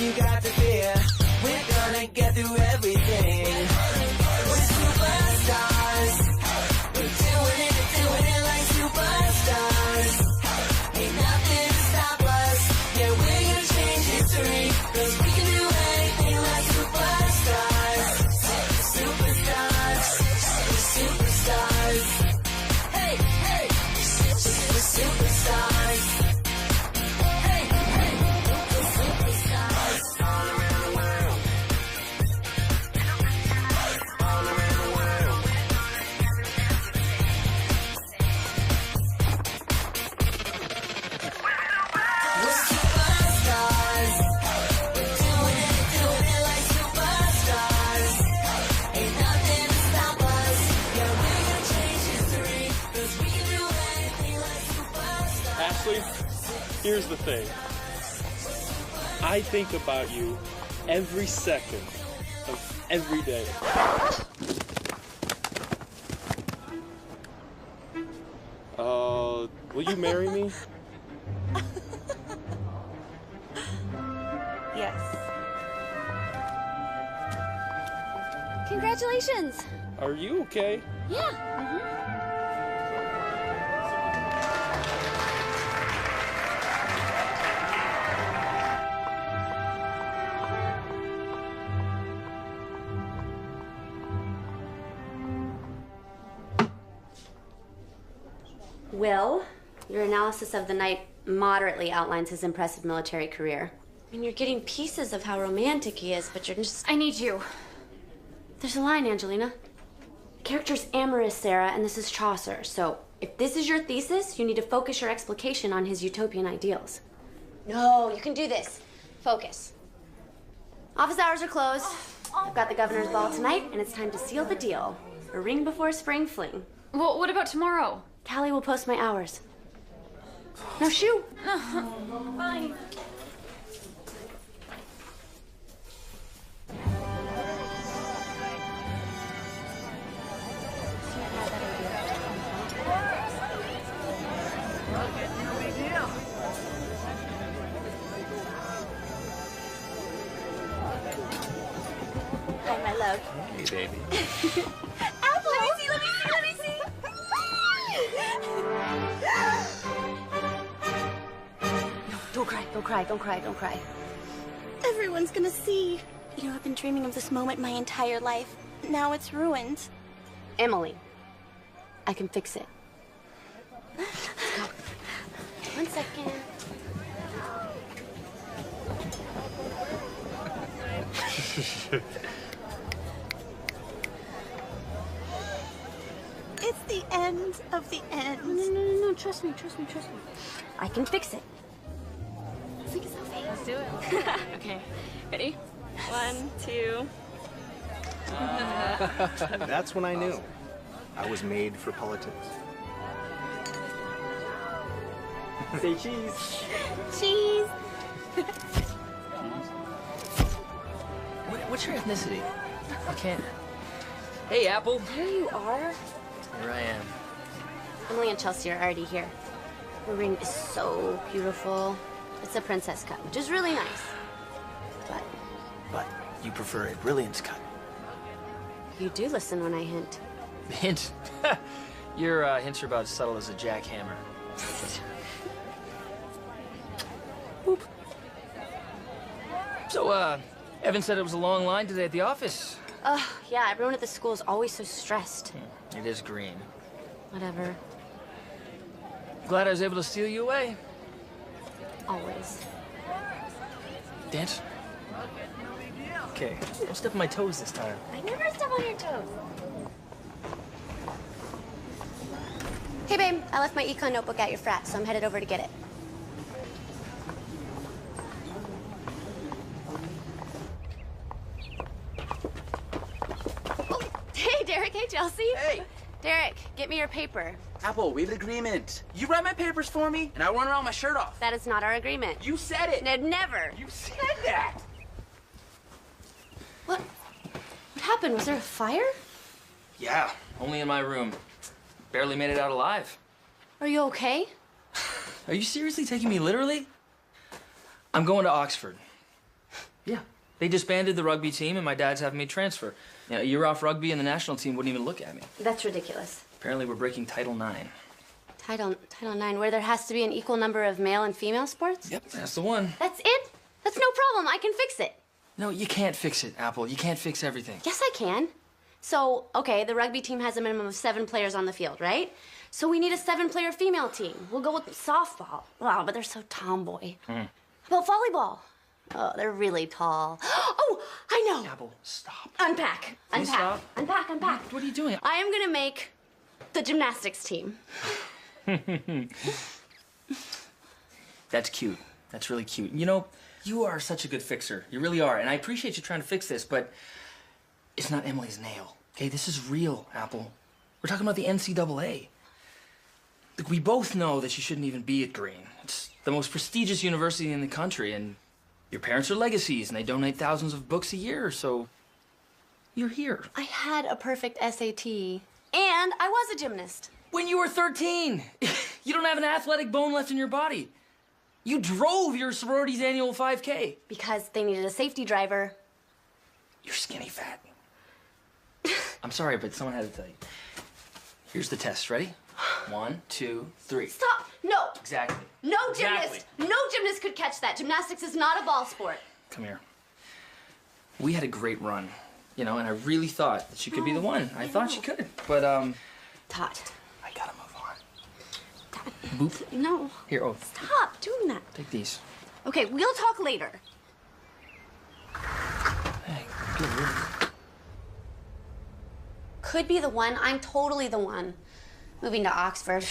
you got to fear. We're gonna get through everything. We're superstars. We're doing it like superstars. Ain't nothing to stop us. Yeah, we're gonna change history. 'Cause we can do anything like superstars. Superstars. We're superstars. Hey, hey. We're superstars. Hey, hey. We're superstars. All around the world. All around the world. We're superstars. We're doing it like superstars. Ain't nothing to stop us. Yeah, we're gonna change history. 'Cause we can do anything like superstars. Ashley, here's the thing. I think about you every second of every day. Will you marry me? Yes. Congratulations. Are you okay? Yeah. Will, your analysis of the night moderately outlines his impressive military career. I mean, you're getting pieces of how romantic he is, but you're just... I need you. There's a line, Angelina. The character's amorous, Sarah, and this is Chaucer. So, if this is your thesis, you need to focus your explication on his utopian ideals. No, you can do this. Focus. Office hours are closed. I've got the governor's ball tonight, and it's time to seal the deal. A ring before spring fling. Well, what about tomorrow? Callie will post my hours. No shoe. Fine. Hi, my love. Hey, baby. Apple! Let me see. No, don't cry. Everyone's gonna see. You know, I've been dreaming of this moment my entire life. Now it's ruined. Emily, I can fix it. Let's go. 1 second. It's the end of the end. No, trust me. I can fix it. Look at Sophie. Let's do it. Okay. Ready? 1, 2. That's when I knew I was made for politics. Say cheese. Cheese. What's your ethnicity? I can't. Hey, Apple. Here you are. Here I am. Emily and Chelsea are already here. The ring is so beautiful. It's a princess cut, which is really nice. But you prefer a brilliance cut. You do listen when I hint. Hint? Your hints are about as subtle as a jackhammer. Boop. So, Evan said it was a long line today at the office. Yeah, everyone at the school is always so stressed. It is green. Whatever. Glad I was able to steal you away. Always. Dance? Okay, don't step on my toes this time. I never step on your toes. Hey, babe, I left my econ notebook at your frat, so I'm headed over to get it. Oh, hey, Derek. Hey, Chelsea. Hey. Derek, get me your paper. Apple, we have an agreement. You write my papers for me, and I run around with my shirt off. That is not our agreement. You said it. No, never. You said that. What happened? Was there a fire? Yeah, only in my room. Barely made it out alive. Are you okay? Are you seriously taking me literally? I'm going to Oxford. Yeah. They disbanded the rugby team, and my dad's having me transfer. You know, a year off rugby, and the national team wouldn't even look at me. That's ridiculous. Apparently, we're breaking Title IX. Title IX, where there has to be an equal number of male and female sports? Yep, that's the one. That's it? That's no problem. I can fix it. No, you can't fix it, Apple. You can't fix everything. Yes, I can. So, okay, the rugby team has a minimum of 7 players on the field, right? So we need a 7-player female team. We'll go with softball. Wow, but they're so tomboy. How about volleyball? Oh, they're really tall. Oh, I know. Apple, stop. Unpack. Please Unpack. stop. Unpack. Unpack. What are you doing? I am gonna make the gymnastics team. That's cute. That's really cute. You know, you are such a good fixer. You really are. And I appreciate you trying to fix this, but it's not Emily's nail. Okay, this is real, Apple. We're talking about the NCAA. Look, we both know that you shouldn't even be at Green. It's the most prestigious university in the country, and your parents are legacies, and they donate thousands of books a year, so you're here. I had a perfect SAT, and I was a gymnast. When you were 13, you don't have an athletic bone left in your body. You drove your sorority's annual 5K. Because they needed a safety driver. You're skinny fat. I'm sorry, but someone had to tell you. Here's the test. Ready? 1, 2, 3. Stop! No! Exactly. No Exactly. gymnast! No gymnast could catch that. Gymnastics is not a ball sport. Come here. We had a great run, you know, and I really thought that she could be the one. I thought she could, but, Todd. I gotta move on. Todd. Boop. No. Here, oh, Stop doing that. take these. Okay, we'll talk later. Hey, good. Could be the one. I'm totally the one. Moving to Oxford.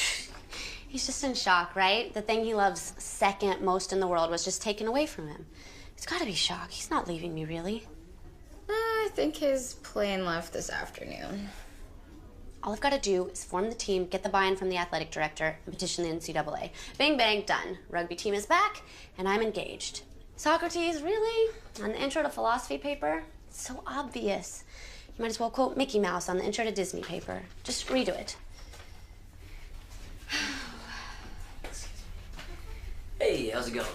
He's just in shock, right? The thing he loves second most in the world was just taken away from him. He's gotta be shocked. He's not leaving me, really. I think his plane left this afternoon. All I've got to do is form the team, get the buy-in from the athletic director, and petition the NCAA. Bang, bang, done. Rugby team is back, and I'm engaged. Socrates, really? On the intro to philosophy paper? It's so obvious. You might as well quote Mickey Mouse on the intro to Disney paper. Just redo it. Hey, how's it going?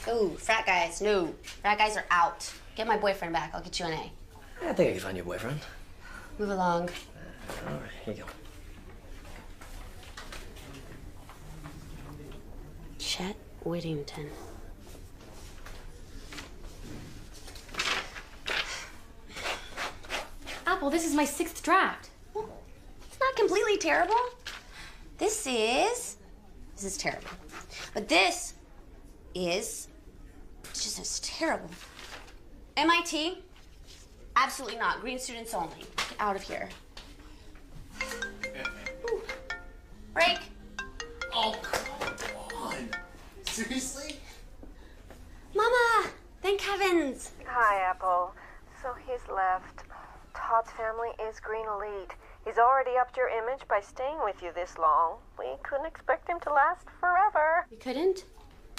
Ooh, frat guys, no. Frat guys are out. Get my boyfriend back, I'll get you an A. I think I can find your boyfriend. Move along. All right, here you go. Chet Whittington. Apple, this is my 6th draft. Well, it's not completely terrible. This is terrible. But this is just as terrible. MIT? Absolutely not. Green students only. Get out of here. Ooh. Break. Oh, come on. Seriously? Mama! Thank heavens. Hi, Apple. So he's left. Todd's family is Green Elite. He's already upped your image by staying with you this long. We couldn't expect him to last forever. You couldn't?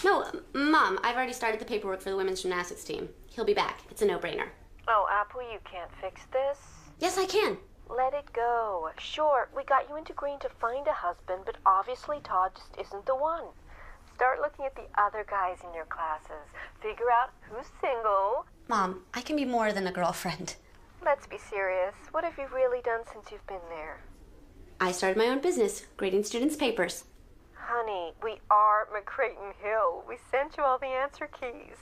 No, Mom, I've already started the paperwork for the women's gymnastics team. He'll be back. It's a no-brainer. Oh, Apple, you can't fix this. Yes, I can. Let it go. Sure, we got you into Green to find a husband, but obviously Todd just isn't the one. Start looking at the other guys in your classes. Figure out who's single. Mom, I can be more than a girlfriend. Let's be serious. What have you really done since you've been there? I started my own business, grading students' papers. Honey, we are McCrayton Hill. We sent you all the answer keys.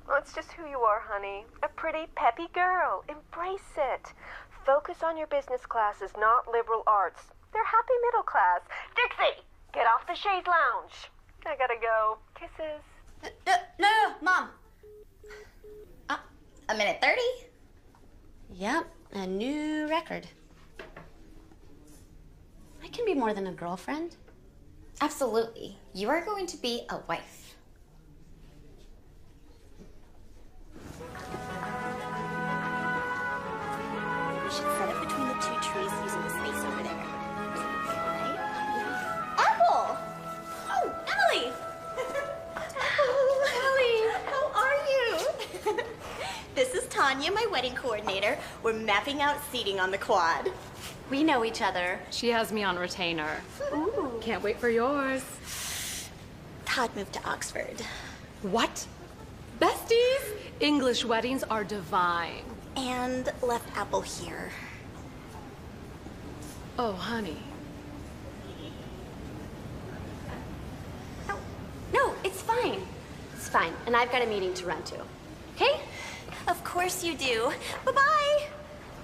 That's just who you are, honey. A pretty, peppy girl. Embrace it. Focus on your business classes, not liberal arts. They're happy middle class. Dixie, get off the chaise lounge. I gotta go. Kisses. No, Mom. A minute 30? Yep, a new record. I can be more than a girlfriend. Absolutely. You are going to be a wife. We should set it between the 2 trees using the space over there. Right? Yeah. Apple! Oh, Emily! Oh, Emily! How are you? This is Tanya, my wedding coordinator. We're mapping out seating on the quad. We know each other. She has me on retainer. Ooh. Can't wait for yours. Todd moved to Oxford. What? Besties? English weddings are divine. And left Apple here. Oh, honey. No, it's fine. It's fine. And I've got a meeting to run to. Okay? Of course you do. Bye-bye.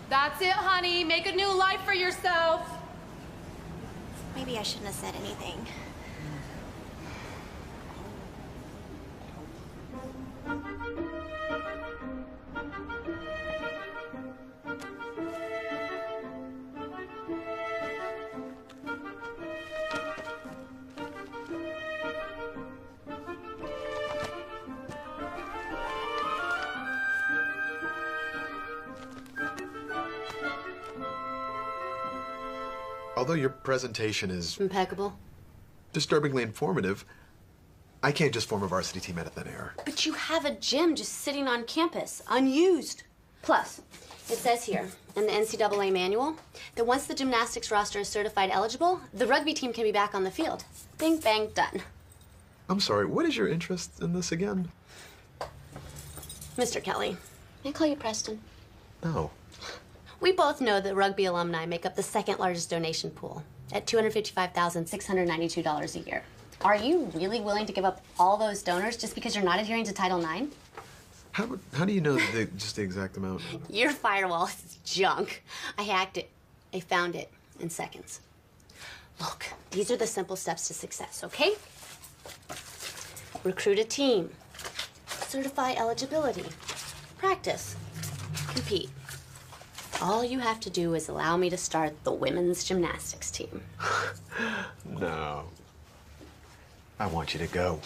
That's it, honey. Make a new life for yourself. Maybe I shouldn't have said anything. Although your presentation is Impeccable. disturbingly informative, I can't just form a varsity team out of thin air. But you have a gym just sitting on campus, unused. Plus, it says here in the NCAA manual that once the gymnastics roster is certified eligible, the rugby team can be back on the field. Bing, bang, done. I'm sorry, what is your interest in this again? Mr. Kelly, may I call you Preston? No. We both know that rugby alumni make up the second largest donation pool at $255,692 a year. Are you really willing to give up all those donors just because you're not adhering to Title IX? How do you know just the exact amount? Your firewall is junk. I hacked it. I found it in seconds. Look, these are the simple steps to success, okay? Recruit a team. Certify eligibility. Practice. Compete. All you have to do is allow me to start the women's gymnastics team. No. I want you to go.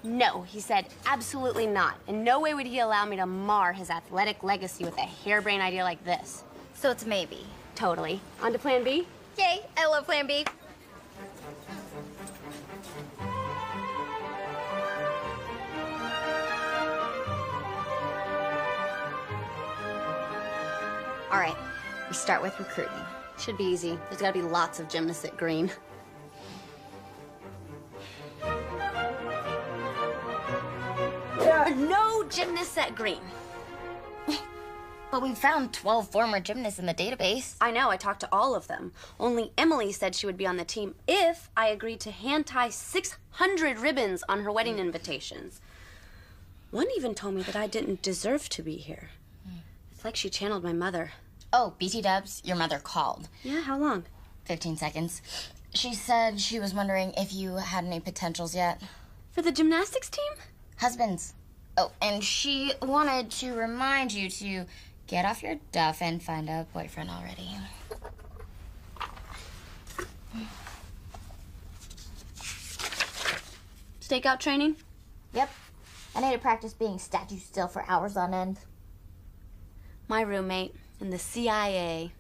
No, he said absolutely not. In no way would he allow me to mar his athletic legacy with a harebrained idea like this. So it's maybe. Totally. On to plan B? Yay, I love plan B. All right, we start with recruiting. Should be easy. There's gotta be lots of gymnasts at Green. There are no gymnasts at Green. But we found 12 former gymnasts in the database. I know, I talked to all of them. Only Emily said she would be on the team if I agreed to hand tie 600 ribbons on her wedding invitations. One even told me that I didn't deserve to be here. It's like she channeled my mother. Oh, BT Dubs, your mother called. Yeah, how long? 15 seconds. She said she was wondering if you had any potentials yet. For the gymnastics team? Husbands. Oh, and she wanted to remind you to get off your duff and find a boyfriend already. Stakeout training? Yep. I need to practice being statue still for hours on end. My roommate in the CIA.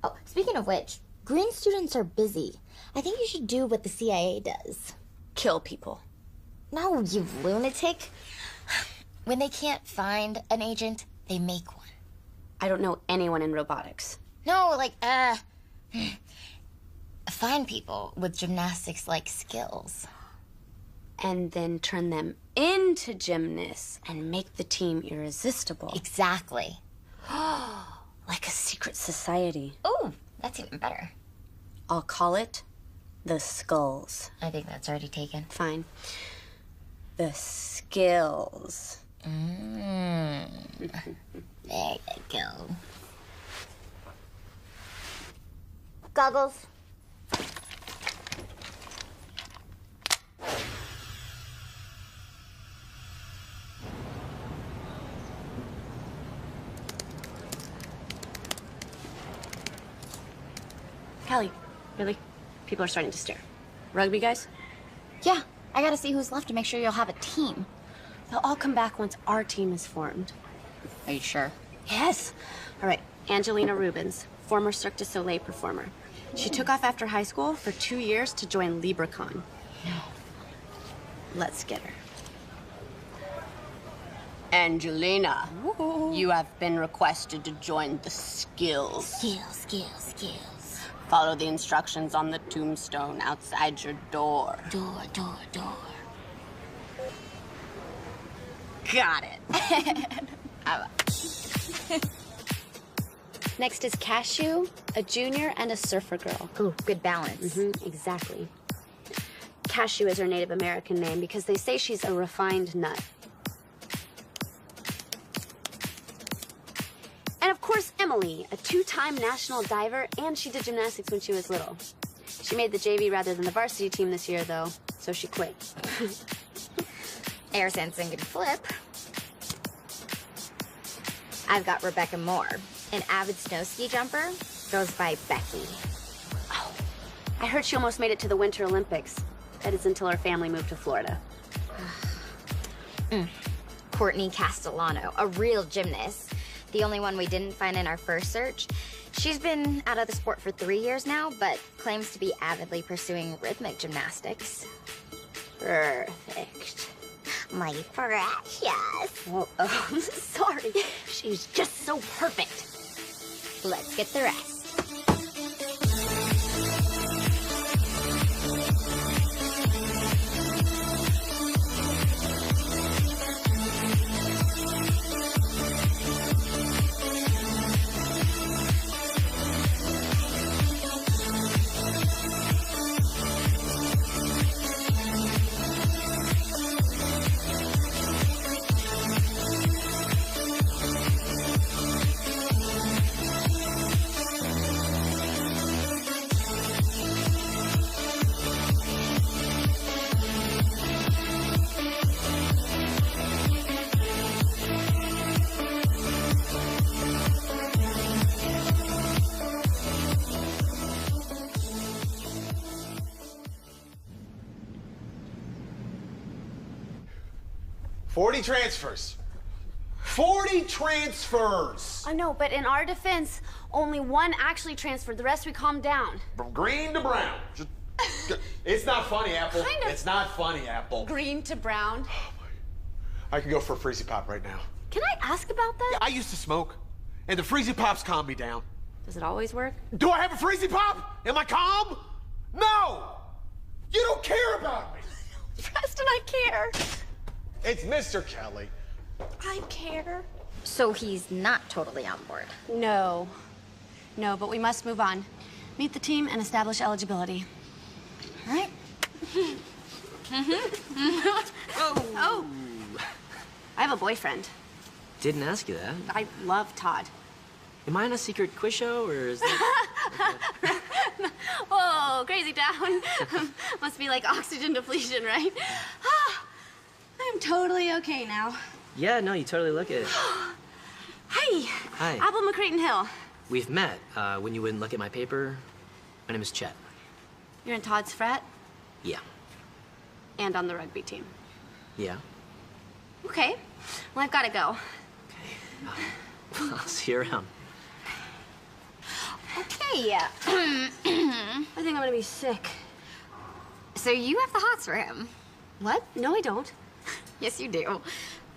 Oh, speaking of which, Green students are busy. I think you should do what the CIA does. Kill people. No, you lunatic. When they can't find an agent, they make one. I don't know anyone in robotics. No, like, find people with gymnastics-like skills. And then turn them into gymnasts and make the team irresistible. Exactly. Like a secret society. Oh, that's even better. I'll call it the Skulls. I think that's already taken. Fine. The Skills. There you go. Goggles. Callie, really? People are starting to stare. Rugby guys? Yeah, I gotta see who's left to make sure you'll have a team. They'll all come back once our team is formed. Are you sure? Yes. All right, Angelina Rubens, former Cirque du Soleil performer. She took off after high school for 2 years to join LibraCon. No. Let's get her. Angelina, you have been requested to join the Skills. Skills. Follow the instructions on the tombstone outside your door. Door. Got it. Next is Cashew, a junior, and a surfer girl. Ooh, good balance. Exactly. Cashew is her Native American name because they say she's a refined nut. And of course, Emily, a 2-time national diver, and she did gymnastics when she was little. She made the JV rather than the varsity team this year, though, so she quit. Air sensing can flip. I've got Rebecca Moore, an avid snow ski jumper, goes by Becky. Oh, I heard she almost made it to the Winter Olympics. That is until her family moved to Florida. Courtney Castellano, a real gymnast. The only one we didn't find in our first search. She's been out of the sport for 3 years now, but claims to be avidly pursuing rhythmic gymnastics. Perfect. My precious. Oh, sorry. She's just so perfect. Let's get the rest. Transfers. 40 transfers! I know, but in our defense, only one actually transferred. The rest we calmed down. From green to brown. It's not funny, Apple. Kind of. It's not funny, Apple. Green to brown. I could go for a Freezy Pop right now. Can I ask about that? Yeah, I used to smoke, and the Freezy Pops calm me down. Does it always work? Do I have a Freezy Pop? Am I calm? No! You don't care about me! Preston, I care. It's Mr. Kelly. I care. So he's not totally on board. No. No, but we must move on. Meet the team and establish eligibility. All right? Oh. I have a boyfriend. Didn't ask you that. I love Todd. Am I on a secret quiz show, or is that... Whoa, crazy town. Must be like oxygen depletion, right? I'm totally okay now. Yeah, no, you totally look it. Hey. Hi. Apple McCrayton Hill. We've met when you wouldn't look at my paper. My name is Chet. You're in Todd's frat? Yeah. And on the rugby team. Yeah. Okay. Well, I've got to go. I'll see you around. Okay. I think I'm gonna be sick. So you have the hots for him. What? No, I don't. Yes, you do.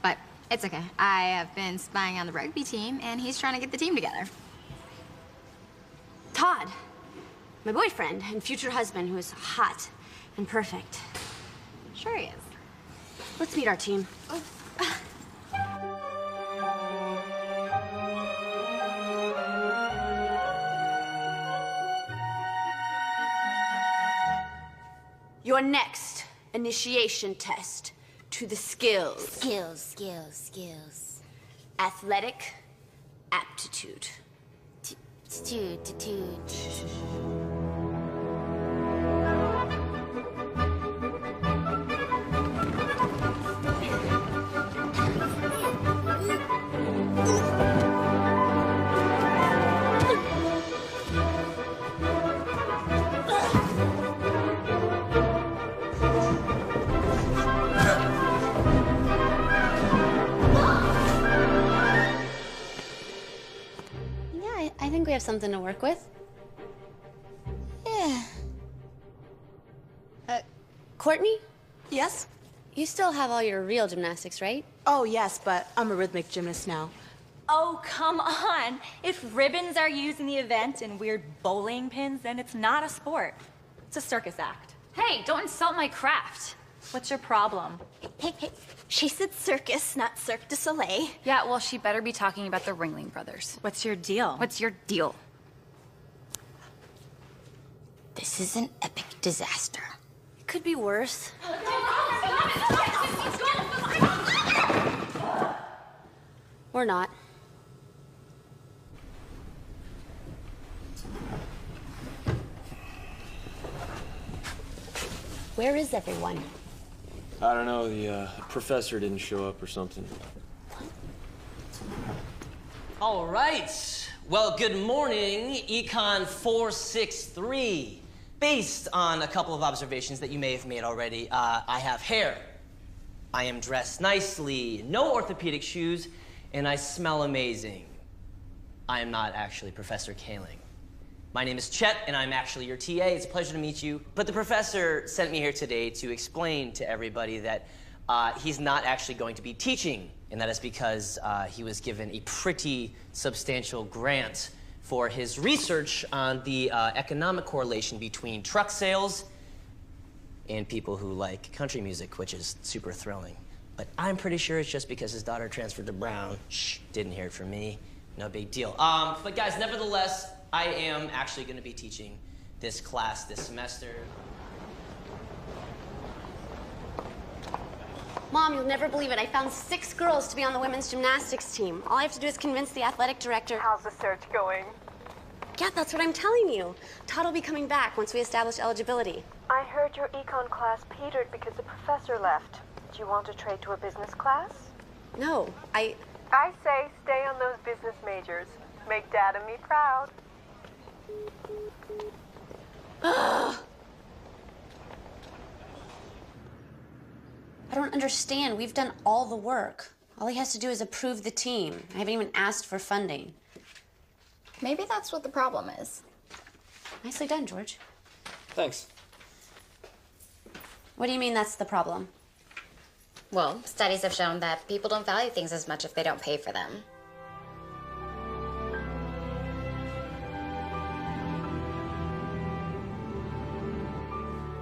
But it's okay. I have been spying on the rugby team, and he's trying to get the team together. Todd, my boyfriend and future husband, who is hot and perfect. Sure he is. Let's meet our team. Your next initiation test to the skills. Skills. Athletic aptitude. I think we have something to work with. Yeah. Courtney? Yes? You still have all your real gymnastics, right? Oh, yes, but I'm a rhythmic gymnast now. Oh, come on. If ribbons are used in the event and weird bowling pins, then it's not a sport. It's a circus act. Hey, don't insult my craft. What's your problem? Hey, she said circus, not Cirque du Soleil. Yeah, well, she better be talking about the Ringling Brothers. What's your deal? What's your deal? This is an epic disaster. It could be worse. Or not. Where is everyone? I don't know, the professor didn't show up or something. All right. Well, good morning, Econ 463. Based on a couple of observations that you may have made already, I have hair. I am dressed nicely, no orthopedic shoes, and I smell amazing. I am not actually Professor Kaling. My name is Chet, and I'm actually your TA. It's a pleasure to meet you. But the professor sent me here today to explain to everybody that he's not actually going to be teaching, and that is because he was given a pretty substantial grant for his research on the economic correlation between truck sales and people who like country music, which is super thrilling. But I'm pretty sure it's just because his daughter transferred to Brown. Shh, didn't hear it from me. No big deal. But guys, nevertheless, I am actually going to be teaching this class this semester. Mom, you'll never believe it. I found 6 girls to be on the women's gymnastics team. All I have to do is convince the athletic director. How's the search going? Yeah, that's what I'm telling you. Todd will be coming back once we establish eligibility. I heard your econ class petered because the professor left. Do you want to trade to a business class? No, I say stay on those business majors. Make Dad and me proud. I don't understand. We've done all the work. All he has to do is approve the team. I haven't even asked for funding. Maybe that's what the problem is. Nicely done, George. Thanks. What do you mean that's the problem? Well, studies have shown that people don't value things as much if they don't pay for them.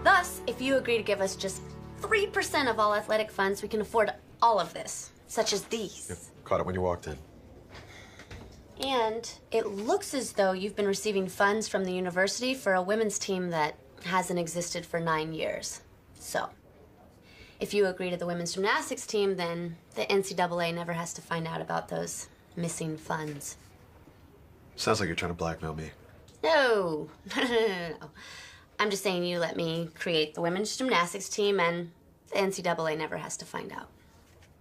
Thus, if you agree to give us just 3% of all athletic funds, we can afford all of this, such as these. Yep, caught it when you walked in. And it looks as though you've been receiving funds from the university for a women's team that hasn't existed for 9 years. So, if you agree to the women's gymnastics team, then the NCAA never has to find out about those missing funds. Sounds like you're trying to blackmail me. No. No. I'm just saying you let me create the women's gymnastics team and the NCAA never has to find out.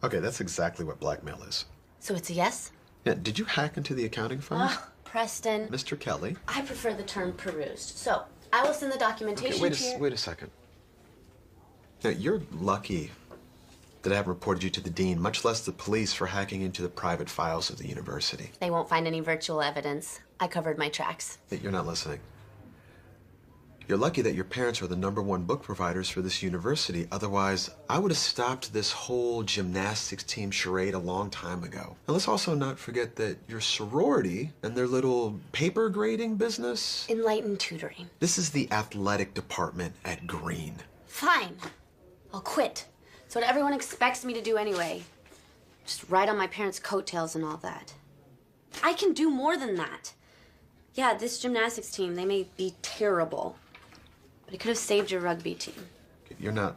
Okay, that's exactly what blackmail is. So it's a yes? Yeah, did you hack into the accounting firm? Oh, Preston. Mr. Kelly? I prefer the term perused. So, I will send the documentation Okay, to you. wait a second. Now, you're lucky that I haven't reported you to the dean, much less the police, for hacking into the private files of the university. They won't find any virtual evidence. I covered my tracks. You're not listening. You're lucky that your parents are the #1 book providers for this university. Otherwise, I would have stopped this whole gymnastics team charade a long time ago. And let's also not forget that your sorority and their little paper grading business. Enlightened tutoring. This is the athletic department at Green. Fine. I'll quit. It's what everyone expects me to do anyway. Just ride on my parents' coattails and all that. I can do more than that. Yeah, this gymnastics team, they may be terrible. But it could have saved your rugby team. You're not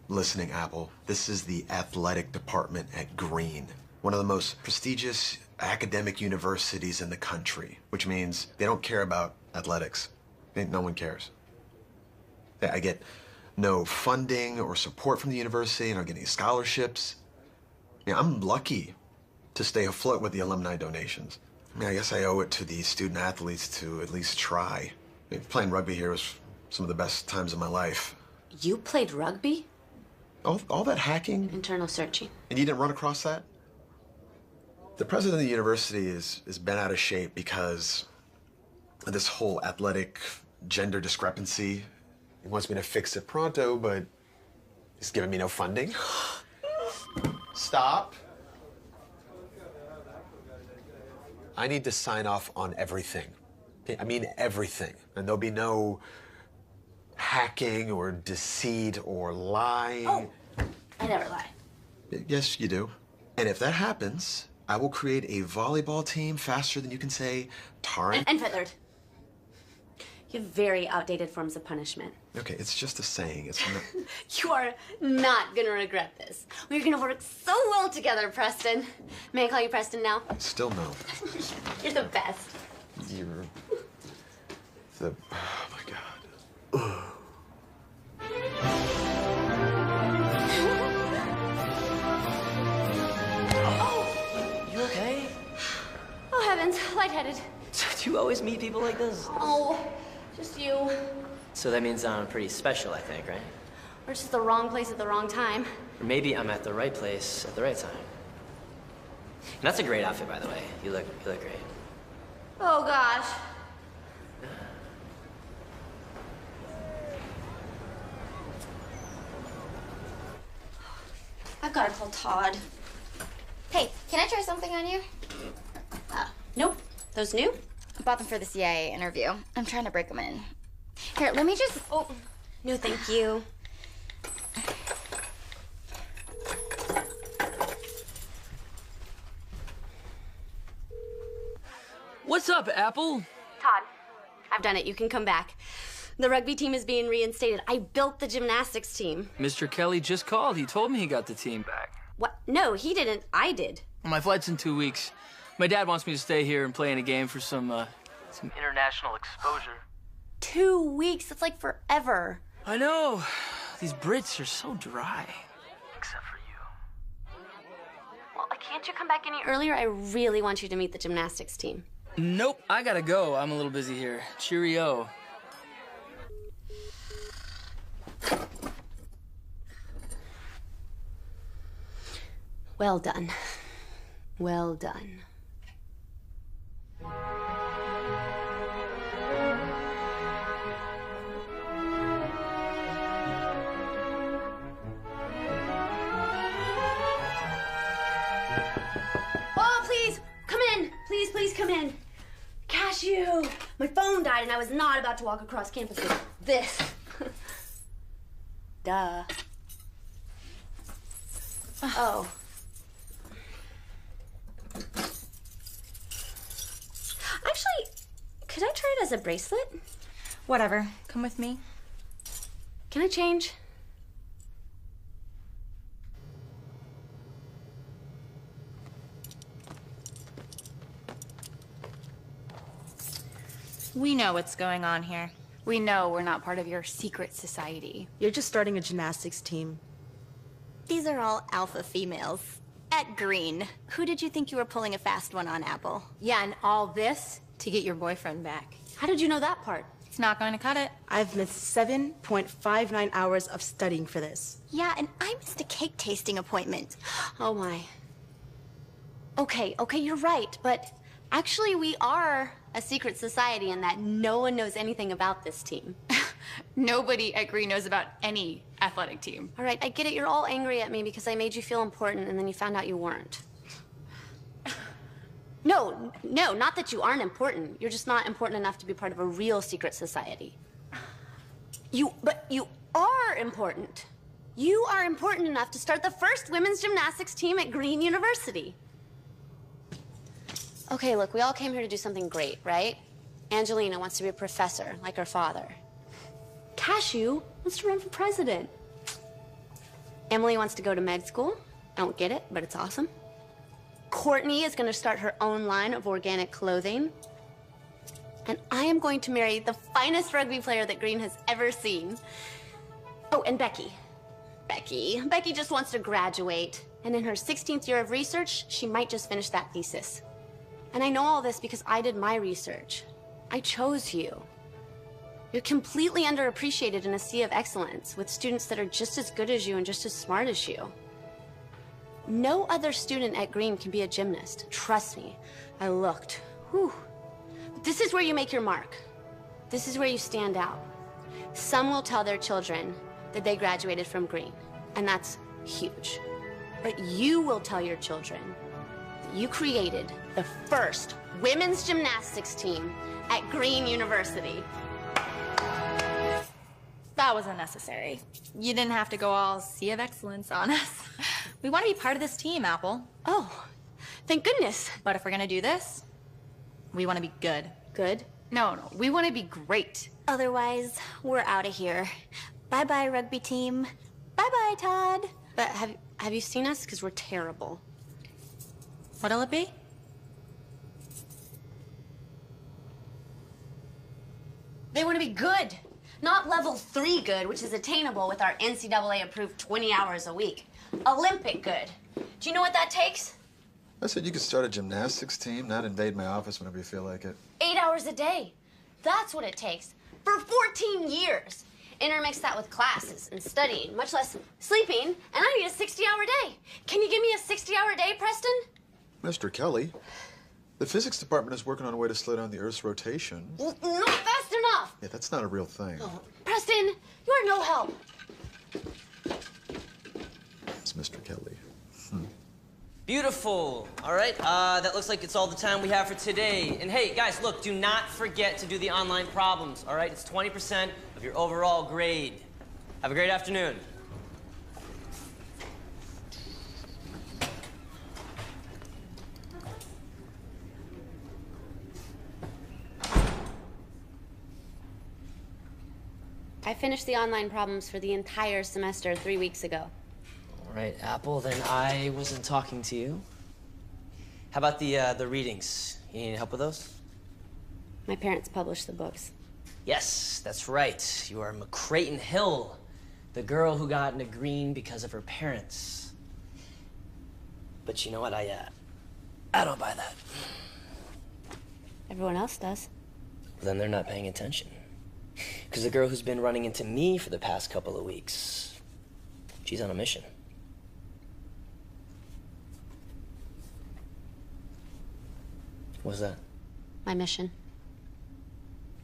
listening, Apple. This is the athletic department at Green, one of the most prestigious academic universities in the country, which means they don't care about athletics. No one cares. I get no funding or support from the university, and I'm getting scholarships. I mean, I'm lucky to stay afloat with the alumni donations. I mean, I guess I owe it to the student athletes to at least try. I mean, playing rugby here was some of the best times of my life. You played rugby? All that hacking? Internal searching. And you didn't run across that? The president of the university is bent out of shape because of this whole athletic gender discrepancy. He wants me to fix it pronto, but he's giving me no funding. Stop. I need to sign off on everything. Okay? I mean everything. And there'll be no hacking or deceit or lying. Oh, I never lie. Yes, you do. And if that happens, I will create a volleyball team faster than you can say tar And feathered. You have very outdated forms of punishment. Okay, it's just a saying. It's not. You are not gonna regret this. We're gonna work so well together, Preston. May I call you Preston now? Still no. You're the best. You're the. Oh my God. You okay? Oh heavens, lightheaded. Do you always meet people like this? Oh, just you. So that means I'm pretty special, I think, right? Or just the wrong place at the wrong time. Or maybe I'm at the right place at the right time. And that's a great outfit, by the way. You look great. Oh gosh. I've got to call Todd. Hey, can I try something on you? Nope. Those new? I bought them for the CIA interview. I'm trying to break them in. Here, let me just... Oh, no thank you. What's up, Apple? Todd, I've done it. You can come back. The rugby team is being reinstated. I built the gymnastics team. Mr. Kelly just called. He told me he got the team back. What? No, he didn't. I did. My flight's in 2 weeks. My dad wants me to stay here and play in a game for some international exposure. 2 weeks? That's like forever. I know. These Brits are so dry. Except for you. Well, can't you come back any earlier? I really want you to meet the gymnastics team. Nope, I gotta go. I'm a little busy here. Cheerio. Well done. Well done. Oh, please, come in. Please come in. Cashew, my phone died and I was not about to walk across campus with this. Duh. Oh. Actually, could I try it as a bracelet? Whatever. Come with me. Can I change? We know what's going on here. We know we're not part of your secret society. You're just starting a gymnastics team. These are all alpha females. At Green. Who did you think you were pulling a fast one on, Apple? Yeah, and all this to get your boyfriend back. How did you know that part? It's not going to cut it. I've missed 7.59 hours of studying for this. Yeah, and I missed a cake tasting appointment. Oh my. Okay, you're right, but actually we are a secret society in that no one knows anything about this team. Nobody at Green knows about any athletic team. All right, I get it. You're all angry at me because I made you feel important and then you found out you weren't. No, not that you aren't important. You're just not important enough to be part of a real secret society. But you are important. You are important enough to start the first women's gymnastics team at Green University. Okay, look, we all came here to do something great, right? Angelina wants to be a professor, like her father. Cashew wants to run for president. Emily wants to go to med school. I don't get it, but it's awesome. Courtney is going to start her own line of organic clothing. And I am going to marry the finest rugby player that Green has ever seen. Oh, and Becky. Becky just wants to graduate. And in her 16th year of research, she might just finish that thesis. And I know all this because I did my research. I chose you. You're completely underappreciated in a sea of excellence with students that are just as good as you and just as smart as you. No other student at Green can be a gymnast. Trust me. I looked. Whew. But this is where you make your mark. This is where you stand out. Some will tell their children that they graduated from Green, and that's huge. But you will tell your children that you created the first women's gymnastics team at Green University. That was unnecessary. You didn't have to go all Sea of Excellence on us. We want to be part of this team, Apple. Oh, thank goodness. But if we're gonna do this, we want to be good. Good? No, we want to be great. Otherwise, we're out of here. Bye-bye, rugby team. Bye-bye, Todd. But have you seen us? Because we're terrible. What'll it be? They want to be good. Not level 3 good, which is attainable with our NCAA-approved 20 hours a week. Olympic good. Do you know what that takes? I said you could start a gymnastics team, not invade my office whenever you feel like it. 8 hours a day. That's what it takes. For 14 years. Intermix that with classes and studying, much less sleeping, and I need a 60-hour day. Can you give me a 60-hour day, Preston? Mr. Kelly, the physics department is working on a way to slow down the Earth's rotation. Well, not fast enough. Yeah, that's not a real thing. Oh, Preston, you are no help. It's Mr. Kelly. Beautiful. All right, that looks like it's all the time we have for today. And hey, guys, look, do not forget to do the online problems, all right? It's 20% of your overall grade. Have a great afternoon. I finished the online problems for the entire semester 3 weeks ago. All right, Apple, then I wasn't talking to you. How about the readings? You need any help with those? My parents published the books. Yes, that's right. You are McCrayton Hill, the girl who got into green because of her parents. But you know what? I don't buy that. Everyone else does. Then they're not paying attention. Because the girl who's been running into me for the past couple of weeks, she's on a mission. What's that? My mission.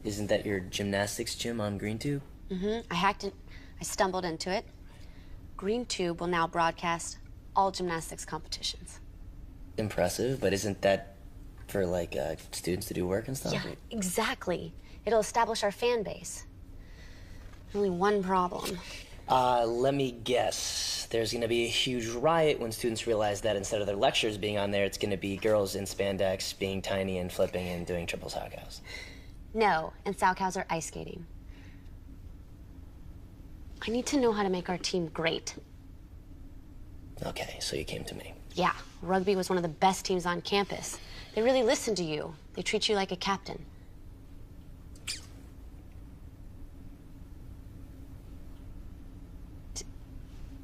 Isn't that your gymnastics gym on GreenTube? I hacked it. I stumbled into it. GreenTube will now broadcast all gymnastics competitions. Impressive, but isn't that for, like, students to do work and stuff? Yeah, exactly. It'll establish our fan base. Only one problem. Let me guess. There's gonna be a huge riot when students realize that instead of their lectures being on there, it's gonna be girls in spandex being tiny and flipping and doing triple sow cows. No, and sow cows are ice skating. I need to know how to make our team great. Okay, so you came to me. Yeah, rugby was one of the best teams on campus. They really listen to you. They treat you like a captain.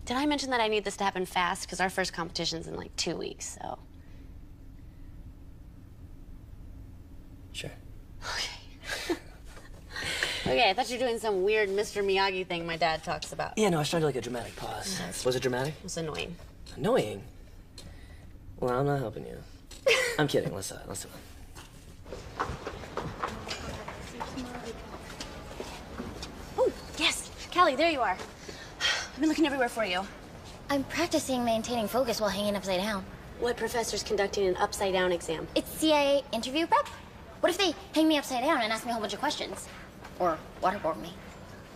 Did I mention that I need this to happen fast? Because our first competition's in like 2 weeks, so. Sure. Okay, I thought you were doing some weird Mr. Miyagi thing my dad talks about. Yeah, no, I was trying to like a dramatic pause. Was it dramatic? It was annoying. Annoying? Well, I'm not helping you. I'm kidding. Let's do it. Oh, yes. Callie, there you are. I've been looking everywhere for you. I'm practicing maintaining focus while hanging upside down. What professor's conducting an upside-down exam? It's CIA interview prep. What if they hang me upside down and ask me a whole bunch of questions? Or waterboard me?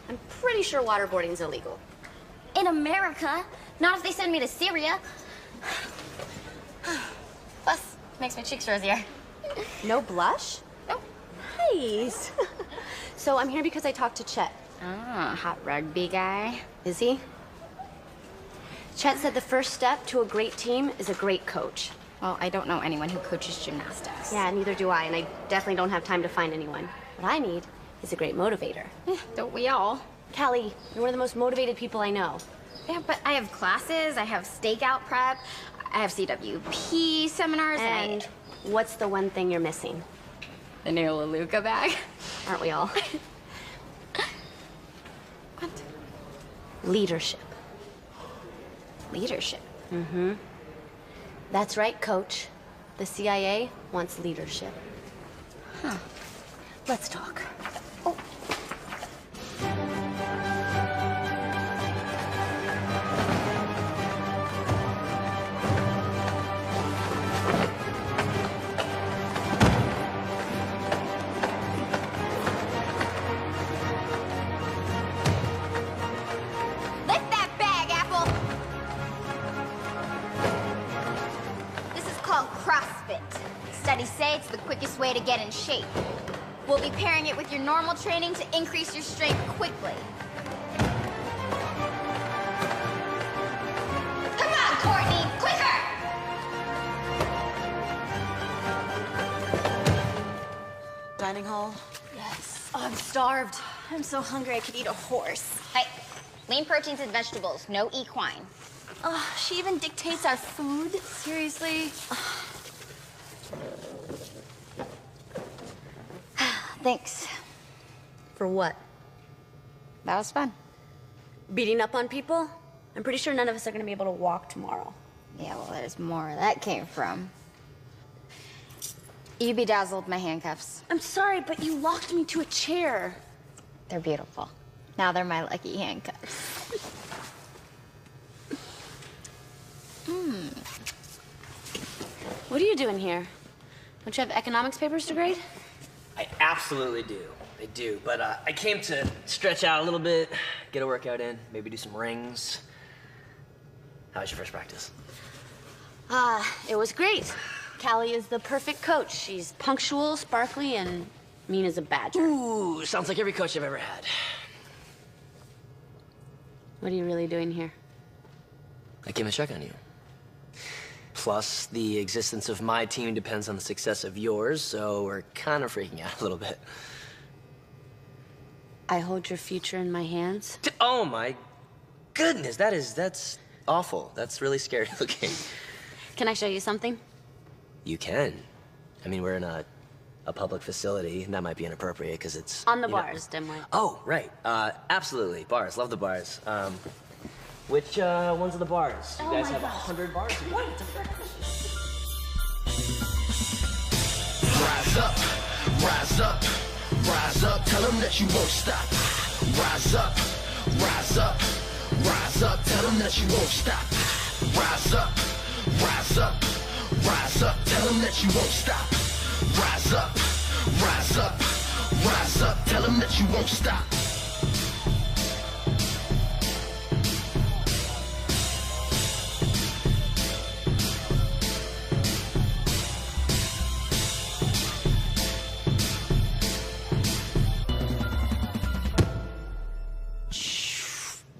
I'm pretty sure waterboarding's illegal. In America, not if they send me to Syria. Plus, makes my cheeks rosier. No blush? Nope. Nice. So I'm here because I talked to Chet. Ah, hot rugby guy. Is he? Chet said the first step to a great team is a great coach. Well, I don't know anyone who coaches gymnastics. Yeah, neither do I, and I definitely don't have time to find anyone. What I need is a great motivator. Don't we all? Callie, you're one of the most motivated people I know. Yeah, but I have classes, I have stakeout prep, I have CWP seminars, And what's the one thing you're missing? the new Leluca bag. Aren't we all? What? Leadership. Leadership? Mm-hmm. That's right, Coach. The CIA wants leadership. Huh. Let's talk. CrossFit. Studies say it's the quickest way to get in shape. We'll be pairing it with your normal training to increase your strength quickly. Come on, Courtney, quicker! Dining hall? Yes. Oh, I'm starved. I'm so hungry I could eat a horse. Hey, lean proteins and vegetables, no equine. Oh, she even dictates our food? Seriously? Thanks. For what? That was fun. Beating up on people? I'm pretty sure none of us are gonna be able to walk tomorrow. Yeah, well, there's more where that came from. You bedazzled my handcuffs. I'm sorry, but you locked me to a chair. They're beautiful. Now they're my lucky handcuffs. What are you doing here? Don't you have economics papers to grade? I absolutely do. I do. But I came to stretch out a little bit, get a workout in, maybe do some rings. How was your first practice? It was great. Callie is the perfect coach. She's punctual, sparkly, and mean as a badger. Ooh, sounds like every coach I've ever had. What are you really doing here? I came to check on you. Plus, the existence of my team depends on the success of yours, so we're kind of freaking out a little bit. I hold your future in my hands. Oh my goodness, that's awful. That's really scary looking. Can I show you something? You can. I mean, we're in a public facility, and that might be inappropriate because it's... On the bars, Dimwit. Oh, right. Absolutely. Bars. Love the bars. Which ones are the bars? You guys have 100 bars? What? It's a fair question. Rise up, rise up, rise up. Tell them that you won't stop. Rise up, rise up, rise up. Tell them that you won't stop. Rise up, rise up, rise up. Tell them that you won't stop. Rise up, rise up, rise up. Tell them that you won't stop.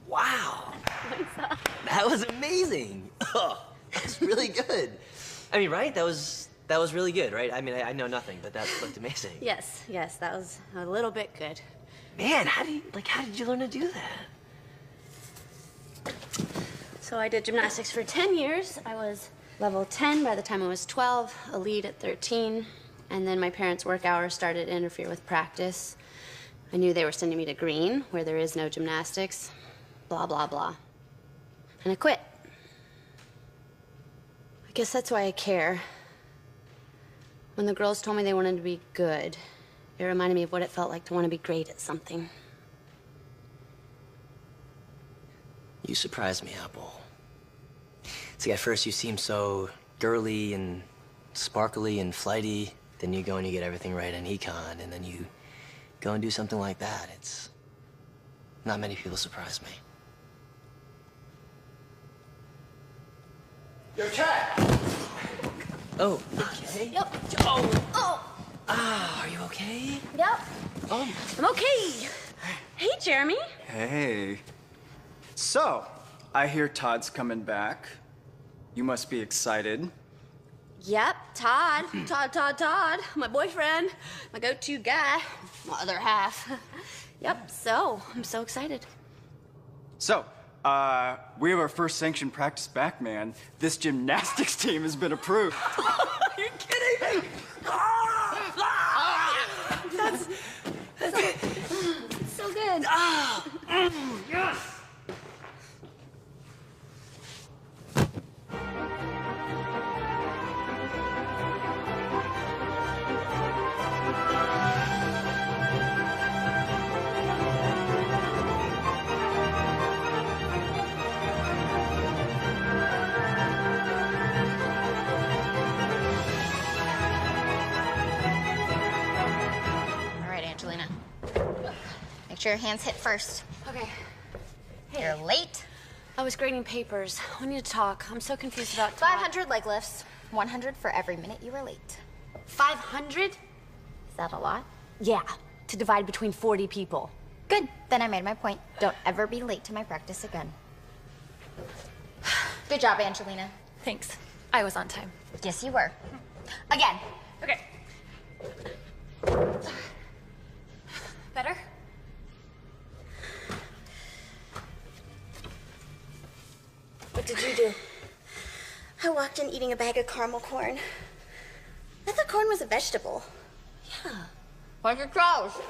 Wow. That was amazing. Oh, that's really good. I mean, right? That was really good, right? I mean, I know nothing, but that looked amazing. Yes, that was a little bit good. Man, how did you learn to do that? So I did gymnastics for 10 years. I was level 10 by the time I was 12, elite at 13, and then my parents' work hours started to interfere with practice. I knew they were sending me to Green, where there is no gymnastics, blah, blah, blah. And I quit. I guess that's why I care. When the girls told me they wanted to be good, it reminded me of what it felt like to want to be great at something. You surprised me, Apple. See, at first you seemed so girly and sparkly and flighty. Then you go and you get everything right in econ, and then you go and do something like that. It's... not many people surprise me. Your check! Oh, okay. Yep. Oh! Ah, are you okay? Yep. Oh. I'm okay. Hey, Jeremy. Hey. So, I hear Todd's coming back. You must be excited. Yep, Todd. Todd. My boyfriend. My go-to guy. My other half. Yep, so, I'm so excited. So, we have our first sanctioned practice back, man. This gymnastics team has been approved. Are you kidding me? That's so good. Yes! All right, Angelina. Make sure your hands hit first. Okay. Hey. You're late. I was grading papers. We need to talk. I'm so confused about 500 leg lifts. 100 for every minute you were late. 500? Is that a lot? Yeah, to divide between 40 people. Good. Then I made my point. Don't ever be late to my practice again. Good job, Angelina. Thanks. I was on time. Yes, you were. Again. Okay. Better? What did you do? I walked in eating a bag of caramel corn. I thought corn was a vegetable. Yeah. Like your trousers.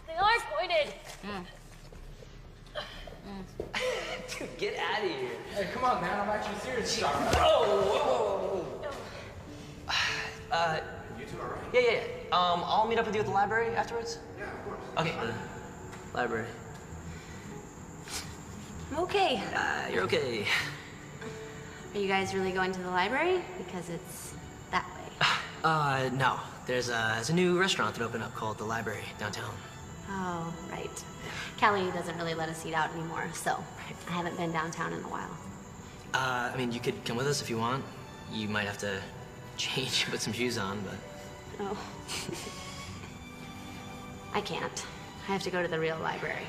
They are pointed. Dude, get out of here. Hey, come on, man. I'm actually serious. Whoa. You two all right? Yeah. I'll meet up with you at the library afterwards. Yeah, of course. Okay. Library. I'm okay. You're okay. Are you guys really going to the library? Because it's that way. No. There's a new restaurant that opened up called The Library downtown. Oh, right. Callie doesn't really let us eat out anymore, so I haven't been downtown in a while. I mean, you could come with us if you want. You might have to change, put some shoes on, but... Oh. I can't. I have to go to the real library.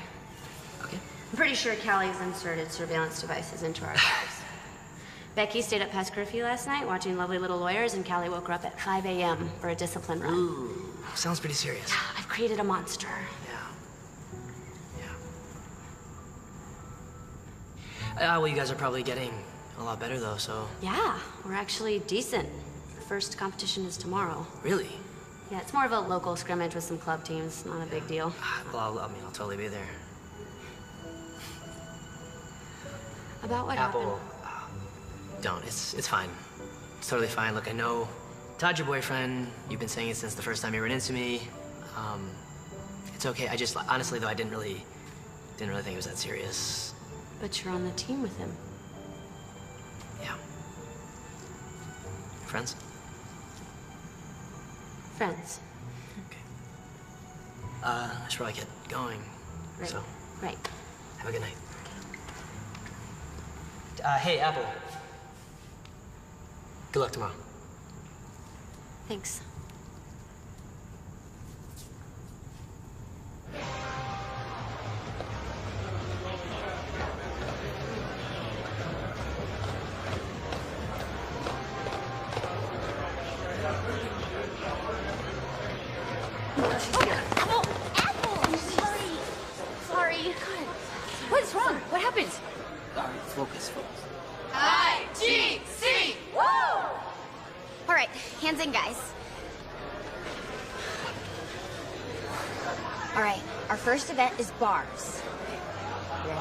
Okay. I'm pretty sure Callie's inserted surveillance devices into our cars. Becky stayed up past curfew last night watching Lovely Little Lawyers, and Callie woke her up at 5 a.m. for a discipline run. Ooh, sounds pretty serious. Yeah, I've created a monster. Well, you guys are probably getting a lot better, though, so... Yeah, we're actually decent. Our first competition is tomorrow. Really? Yeah, it's more of a local scrimmage with some club teams. Not a big deal. Well, I'll totally be there. About what Apple, happened? don't. It's fine. It's totally fine. Look, I know Todd's your boyfriend. You've been saying it since the first time you ran into me. It's okay. I just, honestly, though, I didn't really think it was that serious. But you're on the team with him. Yeah. Friends? Friends. I should probably get going. Right. So, Right. have a good night. Hey, Apple. Good luck tomorrow. Thanks. Sorry. What's wrong? What happened? Focus. IGC! Woo! All right, hands in, guys. All right, our first event is bars. Ready?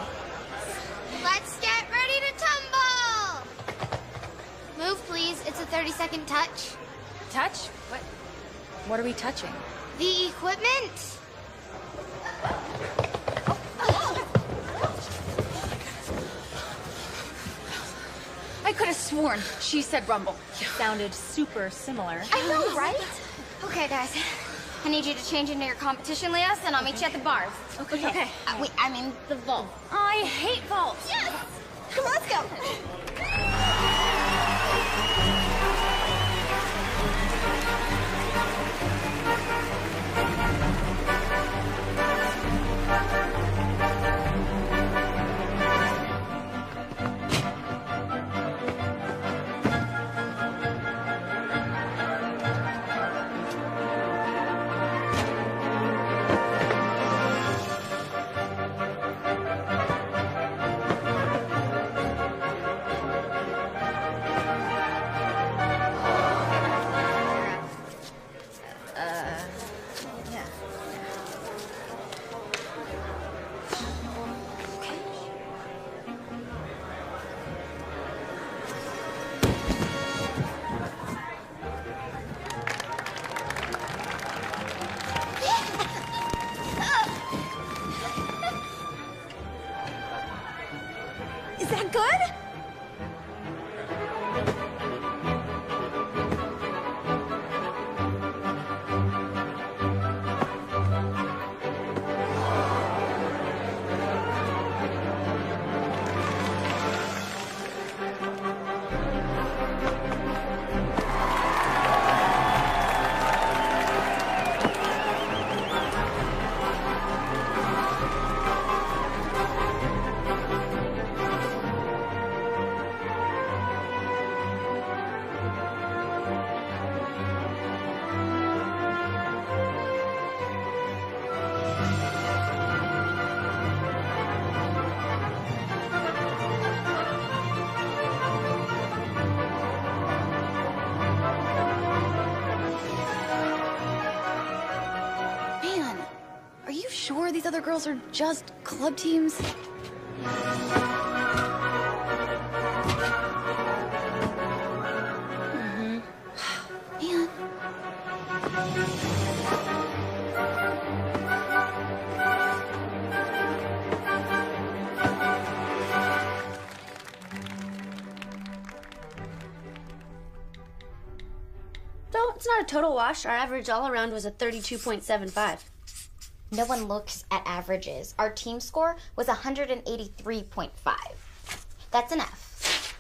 Let's get ready to tumble! Move, please. It's a 30-second touch. Touch? What are we touching? The equipment. I could have sworn she said rumble. It sounded super similar. I know, right? Okay, guys. I need you to change into your competition, Leos, and I'll meet you at the bars. Okay. I mean, the vault. I hate vaults. Yes! Come on, let's go. these other girls are just club teams. Man. So it's not a total wash. Our average all around was a 32.75. No one looks at averages. Our team score was 183.5. That's an F.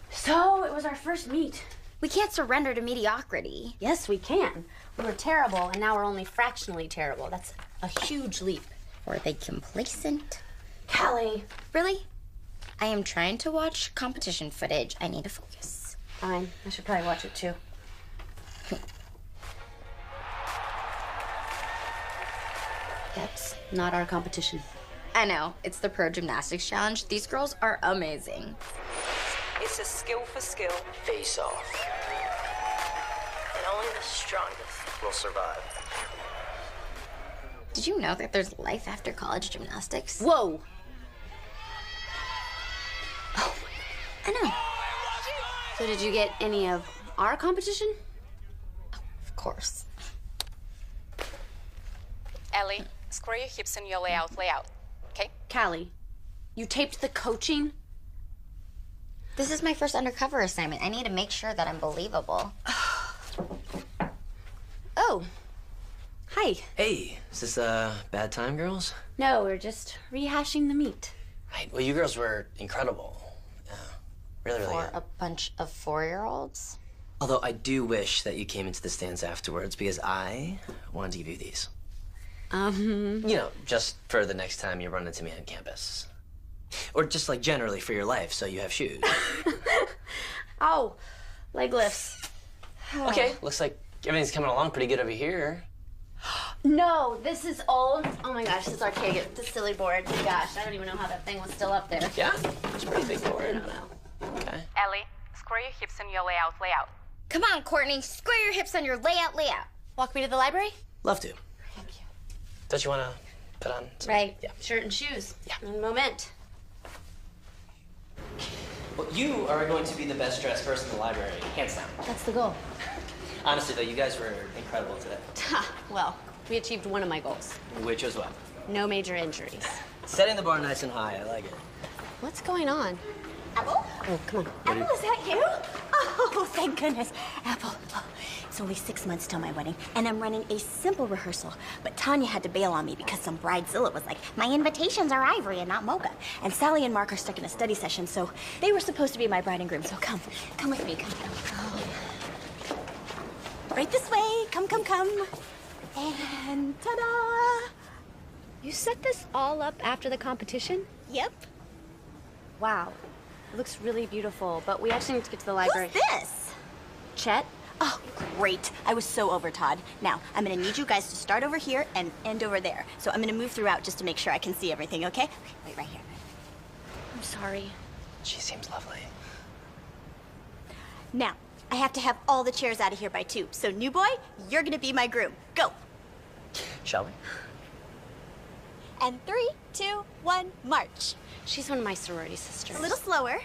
So it was our first meet. We can't surrender to mediocrity. Yes, we can. We were terrible, and now we're only fractionally terrible. That's a huge leap. Were they complacent? Callie. Really? I am trying to watch competition footage. I need to focus. Fine. I should probably watch it too. That's not our competition. I know. It's the Pro Gymnastics Challenge. These girls are amazing. It's a skill for skill. Face off. And only the strongest Will survive. Did you know that there's life after college gymnastics? Whoa! Oh, I know. So did you get any of our competition? Of course. Ellie, square your hips in your layout, okay? Callie, you taped the coaching? This is my first undercover assignment. I need to make sure that I'm believable. Oh. Hi. Hey, is this a bad time, girls? No, we're just rehashing the meet. Right. Well, you girls were incredible. Really, really For good. a bunch of 4-year-olds? Although I do wish that you came into the stands afterwards because I wanted to give you these. You know, just for the next time you run into me on campus. Or just like generally for your life, so you have shoes. Oh, leg lifts. Okay, looks like everything's coming along pretty good over here. No, this is old. Oh my gosh, this is archaic. The silly board. Gosh, I don't even know how that thing was still up there. Yeah? It's a pretty big board. I don't know. Okay. Ellie, square your hips in your layout. Come on, Courtney. Square your hips on your layout. Walk me to the library? Love to. Thank you. Don't you want to put on some... Right. Yeah. Shirt and shoes. Yeah. Un moment. Well, you are going to be the best dressed person in the library, hands down. That's the goal. Honestly, though, you guys were incredible today. Well, we achieved one of my goals. Which was what? No major injuries. Setting the bar nice and high. I like it. What's going on? Apple? Oh, come on. Apple, is that you? Oh, thank goodness. Apple, it's only 6 months till my wedding, and I'm running a simple rehearsal. But Tanya had to bail on me because some bridezilla was like, my invitations are ivory and not mocha. And Sally and Mark are stuck in a study session, so they were supposed to be my bride and groom. So come with me, come. Right this way, come. And ta-da! You set this all up after the competition? Yep. Wow. It looks really beautiful, but we actually need to get to the library. Who's this? Chet? Oh, great. I was so over, Todd. Now, I'm gonna need you guys to start over here and end over there. So I'm gonna move throughout just to make sure I can see everything, okay? Wait, right here. I'm sorry. She seems lovely. Now, I have to have all the chairs out of here by 2. So, new boy, you're gonna be my groom. Go. Shall we? And 3, 2, 1, march. She's one of my sorority sisters. A little slower.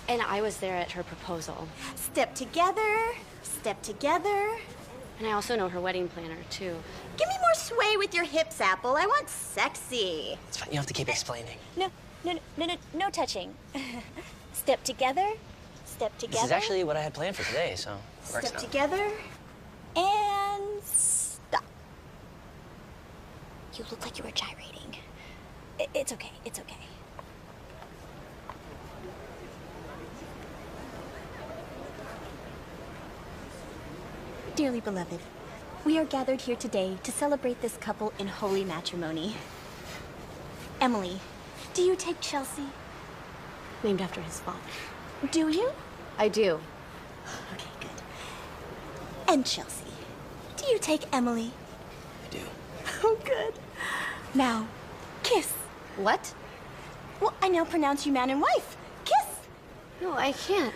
And I was there at her proposal. Step together, step together. And I also know her wedding planner, too. Give me more sway with your hips, Apple. I want sexy. It's fine. You don't have to keep explaining. No touching. Step together, step together. This is actually what I had planned for today, so it works Step out. together, and stop. You look like you were gyrating. It's okay, it's okay. Dearly beloved, we are gathered here today to celebrate this couple in holy matrimony. Emily, do you take Chelsea? Named after his father. Do you? I do. Okay, good. And Chelsea, do you take Emily? I do. Oh, good. Now, kiss. What? Well, I now pronounce you man and wife. Kiss. No, I can't.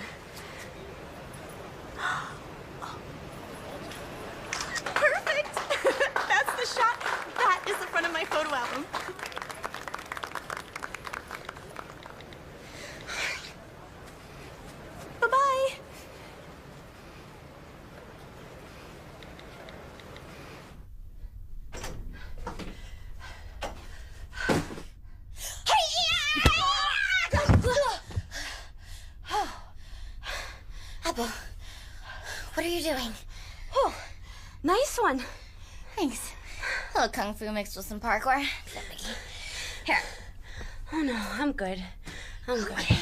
Perfect. That's the shot. That is the front of my photo album. are you doing? Oh, nice one. Thanks. A little kung fu mixed with some parkour. Here. Oh no, I'm good. I'm good. Okay.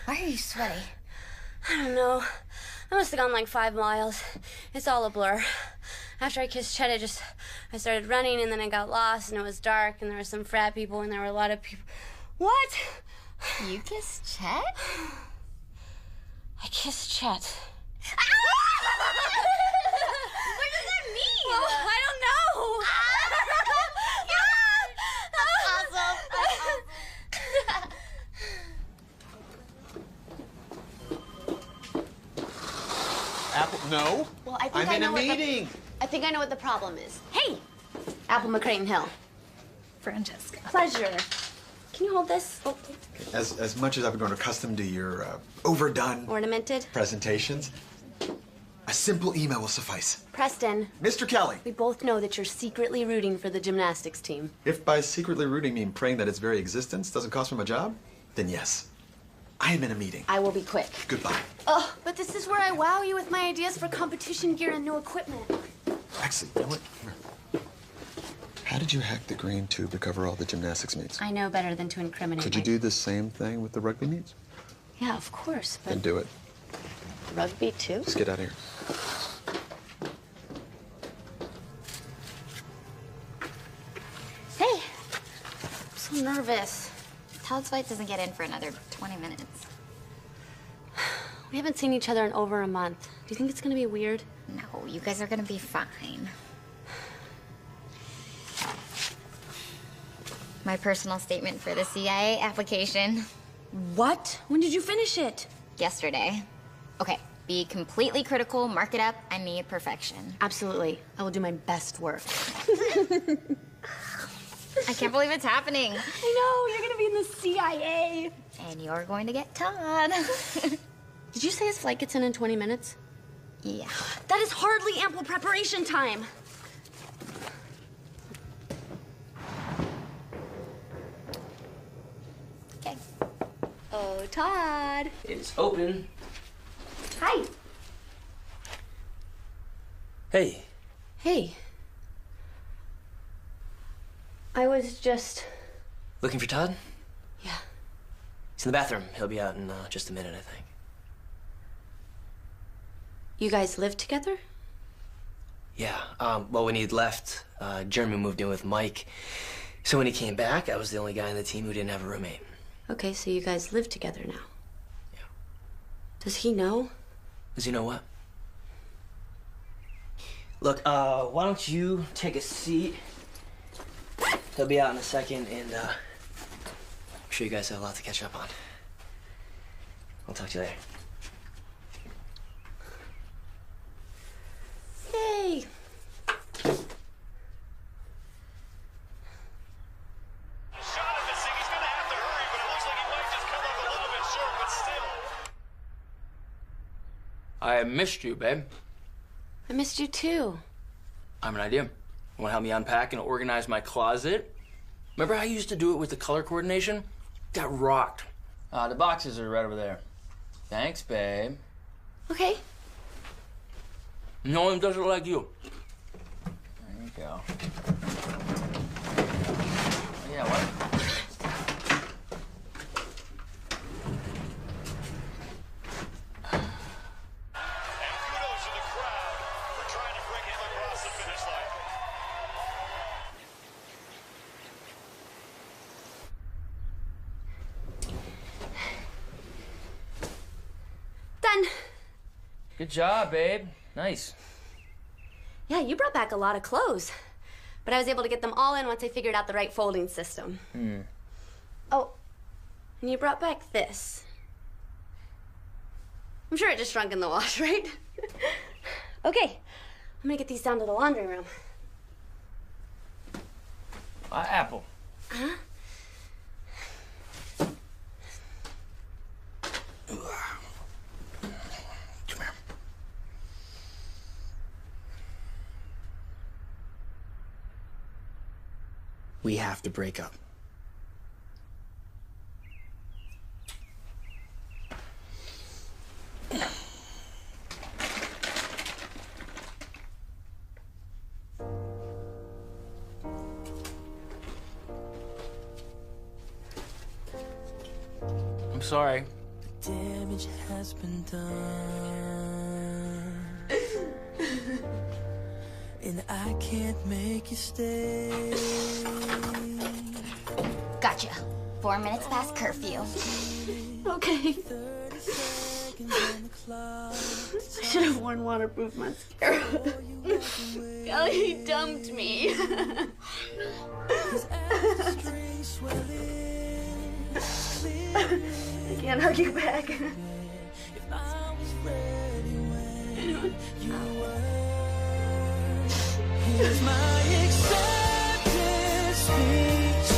Why are you sweaty? I don't know. I must have gone like 5 miles. It's all a blur. After I kissed Chet, I started running, and then I got lost, and it was dark, and there were some frat people, and there were a lot of people. What? You kissed Chet? I kissed Chet. What does that mean? Well, I don't know. Apple, no. Well, I think I'm I in know a what meeting. I think I know what the problem is. Hey, Apple McCrane Hill. Francesca. Pleasure. Can you hold this? Oh. As much as I've grown accustomed to your overdone Ornamented. presentations, a simple email will suffice. Preston. Mr. Kelly. We both know that you're secretly rooting for the gymnastics team. If by secretly rooting mean praying that its very existence doesn't cost me my job, then yes. I am in a meeting. I will be quick. Goodbye. Oh, but this is where I wow you with my ideas for competition gear and new equipment. Actually, you know what? Come here. How did you hack the green tube to cover all the gymnastics meets? I know better than to incriminate. Could you do the same thing with the rugby meets? Yeah, of course, but Then do it. rugby too? Just get out of here. Hey, I'm so nervous. Todd's flight doesn't get in for another 20 minutes. We haven't seen each other in over a month. Do you think it's gonna be weird? No, you guys are gonna be fine. My personal statement for the CIA application. What? When did you finish it? Yesterday. Okay, be completely critical, mark it up. I need perfection. Absolutely. I will do my best work. I can't believe it's happening. I know, you're gonna be in the CIA. And you're going to get Todd. Did you say his flight gets in 20 minutes? Yeah. That is hardly ample preparation time. Okay. Oh, Todd. It's open. Hi. Hey. Hey. I was just... Looking for Todd? Yeah. He's in the bathroom. He'll be out in just a minute, I think. You guys live together? Yeah. Well, when he'd left, Jeremy moved in with Mike. So when he came back, I was the only guy on the team who didn't have a roommate. Okay, so you guys live together now. Yeah. Does he know? Does he know what? Look, why don't you take a seat? He'll be out in a second, and I'm sure you guys have a lot to catch up on. I'll talk to you later. Yay! I missed you, babe. I missed you too. I have an idea. You want to help me unpack and organize my closet? Remember how I used to do it with the color coordination? Got rocked. The boxes are right over there. Thanks, babe. Okay. No one does it like you. There you go. Oh, yeah, what? Done. Good job, babe. Nice. Yeah, you brought back a lot of clothes. But I was able to get them all in once I figured out the right folding system. Oh, and you brought back this. I'm sure it just shrunk in the wash, right? Okay, I'm gonna get these down to the laundry room. Apple. Huh? Come here. We have to break up. sorry. Damage has been done. And I can't make you stay. Gotcha. 4 minutes past curfew. Okay. I should have worn waterproof mascara. Golly, he dumped me. I can't argue back. Here's my acceptance speech.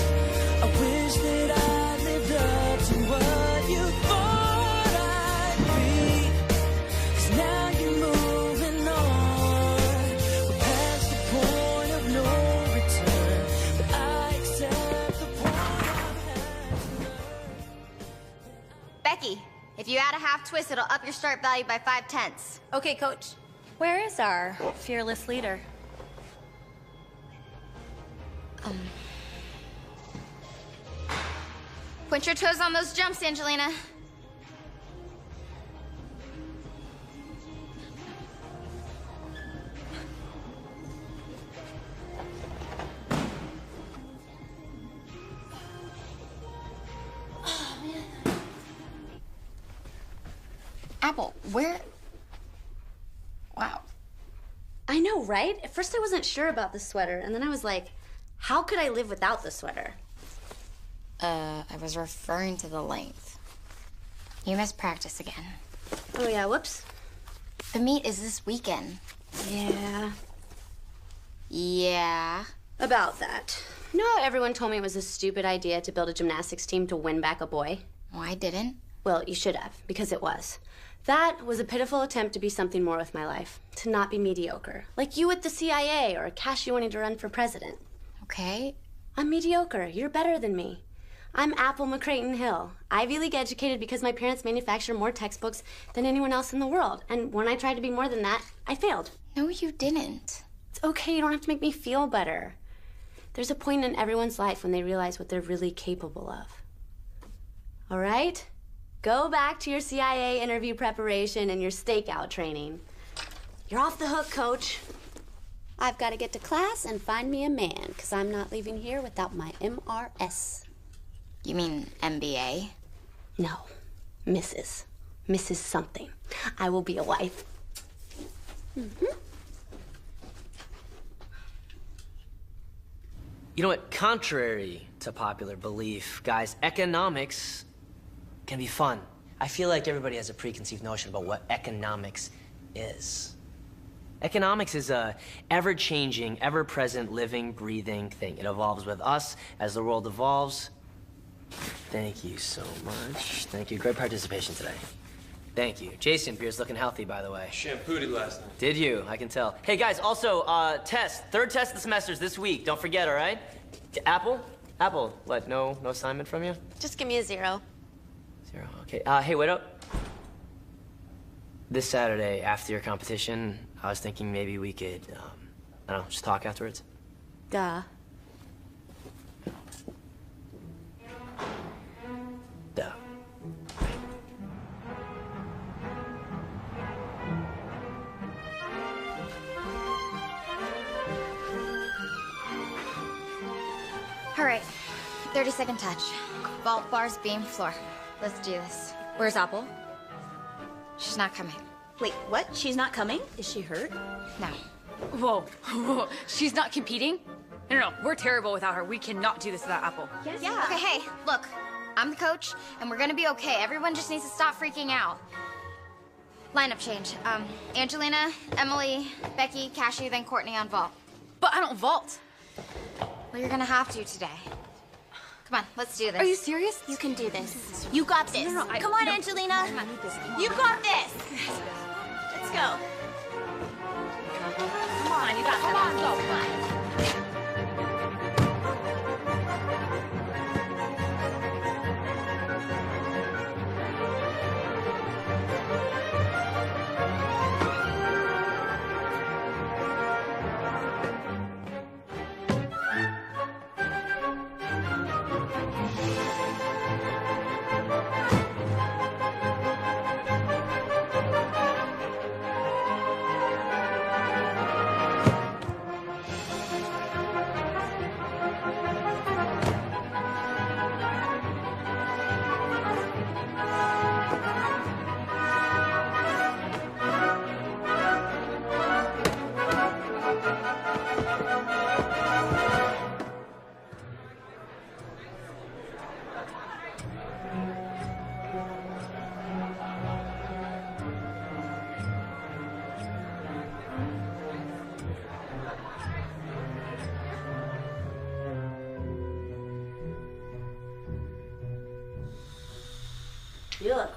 I wish that I lived up to what you thought I'd be. 'Cause now you're moving on. We're past the point of no return. But I accept the point Becky, if you add a half twist, it'll up your start value by 5/10. Okay, coach. Where is our fearless leader? Point your toes on those jumps, Angelina. Apple, where? Wow. I know, right? At first I wasn't sure about the sweater, and then I was like, how could I live without the sweater? I was referring to the length. You missed practice again. Oh yeah, whoops. The meet is this weekend. Yeah. Yeah. About that. You know how everyone told me it was a stupid idea to build a gymnastics team to win back a boy? Oh, I didn't. Well, you should have, because it was. That was a pitiful attempt to be something more with my life. To not be mediocre. Like you at the CIA, or Cassie wanting to run for president. Okay. I'm mediocre. You're better than me. I'm Apple McCrayton Hill. Ivy League educated because my parents manufacture more textbooks than anyone else in the world. And when I tried to be more than that, I failed. No, you didn't. It's okay. You don't have to make me feel better. There's a point in everyone's life when they realize what they're really capable of. All right? Go back to your CIA interview preparation and your stakeout training. You're off the hook, coach. I've got to get to class and find me a man, because I'm not leaving here without my MRS. You mean MBA? No, Mrs. Mrs. something. I will be a wife. Mm-hmm. You know what? Contrary to popular belief, guys, economics can be fun. I feel like everybody has a preconceived notion about what economics is. Economics is a ever-changing, ever-present, living, breathing thing. It evolves with us as the world evolves. Thank you so much. Thank you. Great participation today. Thank you. Jason, beer's looking healthy, by the way. Shampooed it last night. Did you? I can tell. Hey, guys, also, third test of the semester's this week. Don't forget, all right? Apple? Apple, what, no assignment from you? Just give me a 0. 0, okay. Hey, wait up. This Saturday, after your competition, I was thinking maybe we could, I don't know, just talk afterwards. Duh. Duh. All right. 30-second touch. Vault bars, beam, floor. Let's do this. Where's Apple? She's not coming. Wait, what? She's not coming? Is she hurt? No. Whoa, whoa. She's not competing? No, we're terrible without her. We cannot do this without Apple. Yes. Yeah. Okay, hey, look. I'm the coach, and we're gonna be okay. Everyone just needs to stop freaking out. Lineup change. Angelina, Emily, Becky, Cassie, then Courtney on vault. But I don't vault. Well, you're gonna have to today. Come on, let's do this. Are you serious? You can do this. You got this. Come on, Angelina. You got this. Let's go. Come on, you got this. Come on, go. Come on.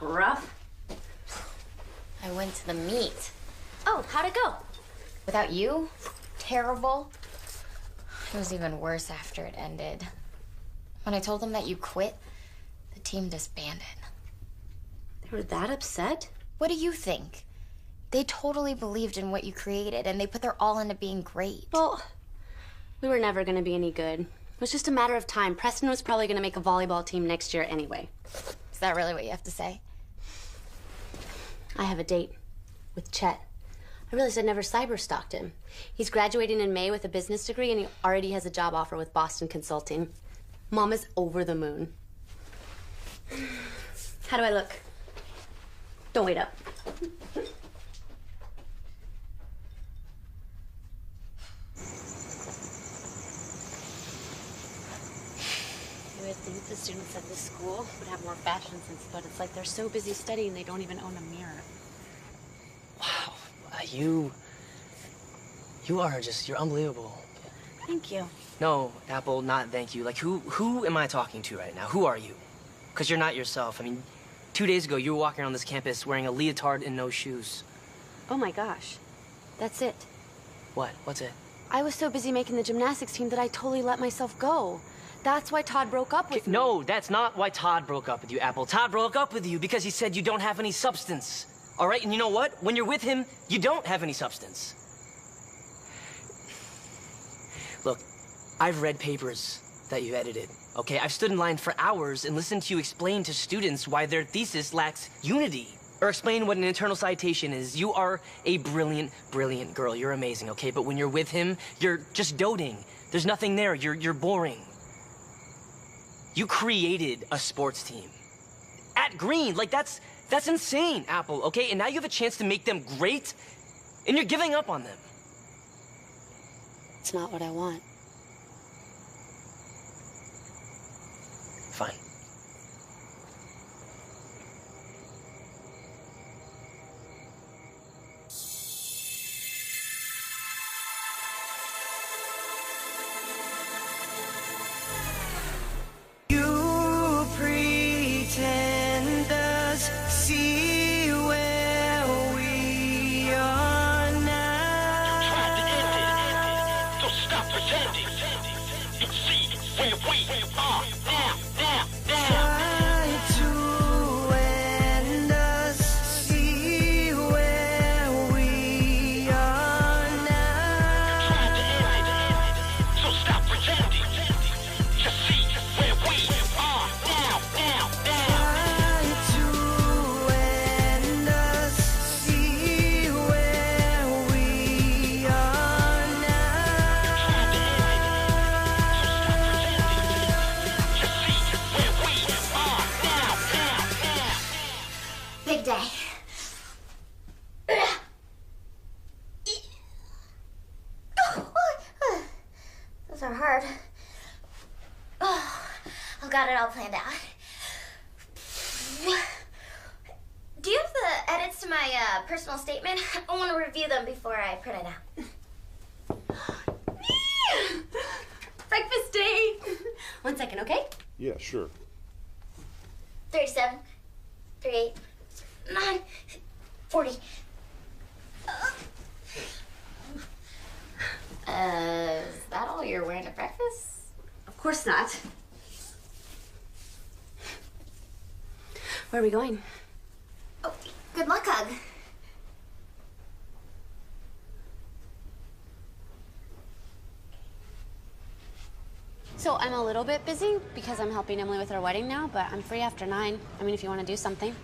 rough. I went to the meet. Oh, how'd it go? Without you? Terrible. It was even worse after it ended. When I told them that you quit, the team disbanded. They were that upset? What do you think? They totally believed in what you created, and they put their all into being great. Well, we were never going to be any good. It was just a matter of time. Preston was probably going to make a volleyball team next year anyway. Is that really what you have to say? I have a date with Chet. I realized I'd never cyberstalked him. He's graduating in May with a business degree, and he already has a job offer with Boston Consulting. Mama's over the moon. How do I look? Don't wait up. You would think the students at this school would have more fashion sense, but it's like they're so busy studying they don't even own a mirror. Wow, you are just, you're unbelievable. Thank you. No, Apple, not thank you. Like, who am I talking to right now? Who are you? Because you're not yourself. I mean, 2 days ago, you were walking around this campus wearing a leotard and no shoes. Oh my gosh. That's it. What? What's it? I was so busy making the gymnastics team that I totally let myself go. That's why Todd broke up with me. No, that's not why Todd broke up with you, Apple. Todd broke up with you because he said you don't have any substance. All right? And you know what? When you're with him, you don't have any substance. Look, I've read papers that you edited, okay? I've stood in line for hours and listened to you explain to students why their thesis lacks unity. Or explain what an internal citation is. You are a brilliant, brilliant girl. You're amazing, okay? But when you're with him, you're just doting. There's nothing there. You're boring. You created a sports team. At Green, like that's insane, Apple, okay? And now you have a chance to make them great, and you're giving up on them. It's not what I want. Fine. You pretenders see where we are now. You tried to end it, so stop pretending. You see where we are now. Try to end us, see where we are now. You tried to end it, so stop pretending. Just see where we are now. Try to end us, see where we are Big day. Those are hard. Oh, I've got it all planned out. Do you have the edits to my personal statement? I want to review them before I print it out. Breakfast day. 1 second, okay? Yeah, sure. 37, 38, 9, 40. Is that all you're wearing to breakfast? Of course not. Where are we going? Oh, good luck, Hug. So I'm a little bit busy because I'm helping Emily with her wedding now, but I'm free after 9. I mean, if you want to do something.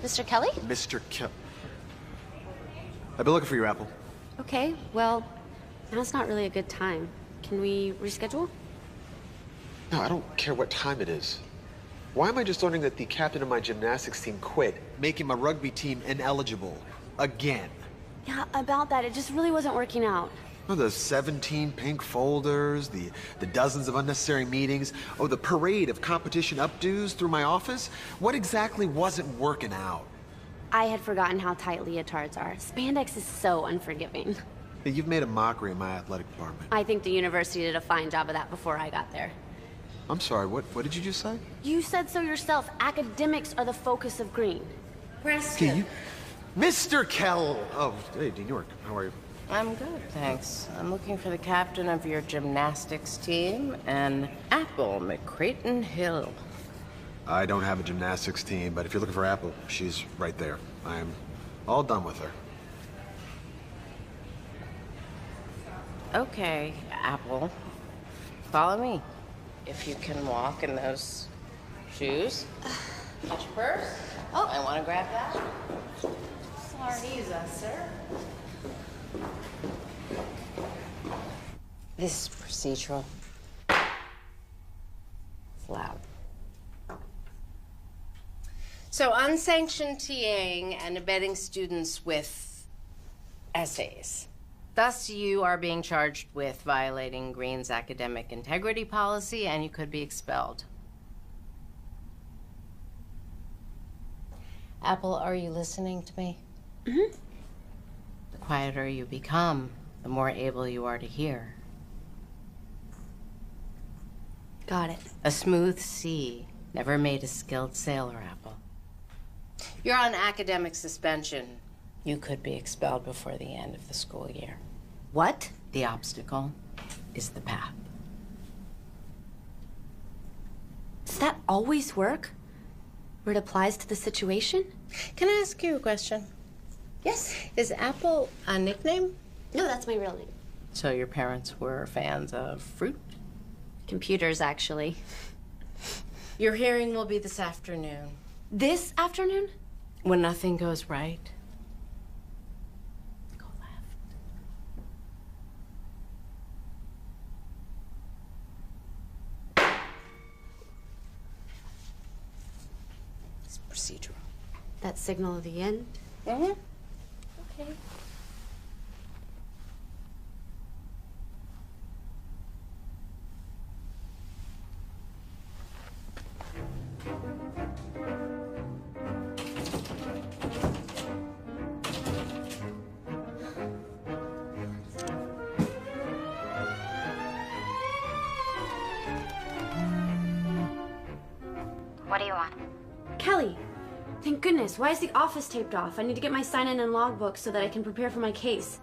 Mr. Kelly? Mr. Kelly. I've been looking for you, Apple. Okay, well, now's not really a good time. Can we reschedule? No, I don't care what time it is. Why am I just learning that the captain of my gymnastics team quit, making my rugby team ineligible again? Yeah, about that. It just really wasn't working out. Oh, the 17 pink folders, the dozens of unnecessary meetings, oh, the parade of competition updos through my office. What exactly wasn't working out? I had forgotten how tight leotards are. Spandex is so unforgiving. You've made a mockery of my athletic department. I think the university did a fine job of that before I got there. I'm sorry, what did you just say? You said so yourself. Academics are the focus of Green. Okay, Mr. Kell! Oh, hey, Dean York, how are you? I'm good, thanks. I'm looking for the captain of your gymnastics team, and Apple McCrayton Hill. I don't have a gymnastics team, but if you're looking for Apple, she's right there. I am all done with her. Okay, Apple. Follow me. If you can walk in those shoes. Got your purse? Oh, I want to grab that. Sorry, sir. This is procedural. It's loud. So, unsanctioned TAing and abetting students with essays. Thus, you are being charged with violating Green's academic integrity policy, and you could be expelled. Apple, are you listening to me? Mm-hmm. The quieter you become, the more able you are to hear. Got it. A smooth sea never made a skilled sailor, Apple. You're on academic suspension. You could be expelled before the end of the school year. What? The obstacle is the path. Does that always work? Where it applies to the situation? Can I ask you a question? Yes. Is Apple a nickname? No, that's my real name. So your parents were fans of fruit? Computers, actually. Your hearing will be this afternoon. This afternoon? When nothing goes right, go left. It's procedural. That signal of the end? Mm-hmm. Okay. What do you want? Kelly, thank goodness. Why is the office taped off? I need to get my sign-in and logbook so that I can prepare for my case.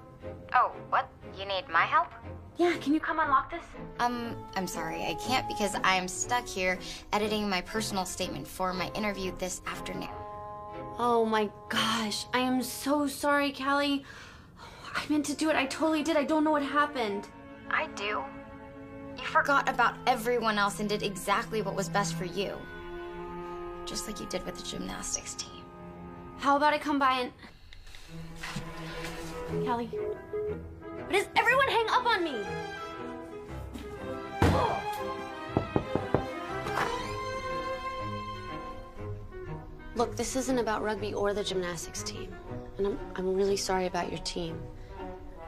Oh, what? You need my help? Yeah, can you come unlock this? I'm sorry, I can't because I am stuck here editing my personal statement for my interview this afternoon. Oh my gosh, I am so sorry, Callie. I meant to do it, I totally did. I don't know what happened. I do. You forgot about everyone else and did exactly what was best for you. Just like you did with the gymnastics team. How about I come by and... Callie, why does everyone hang up on me? Look, this isn't about rugby or the gymnastics team. And I'm really sorry about your team.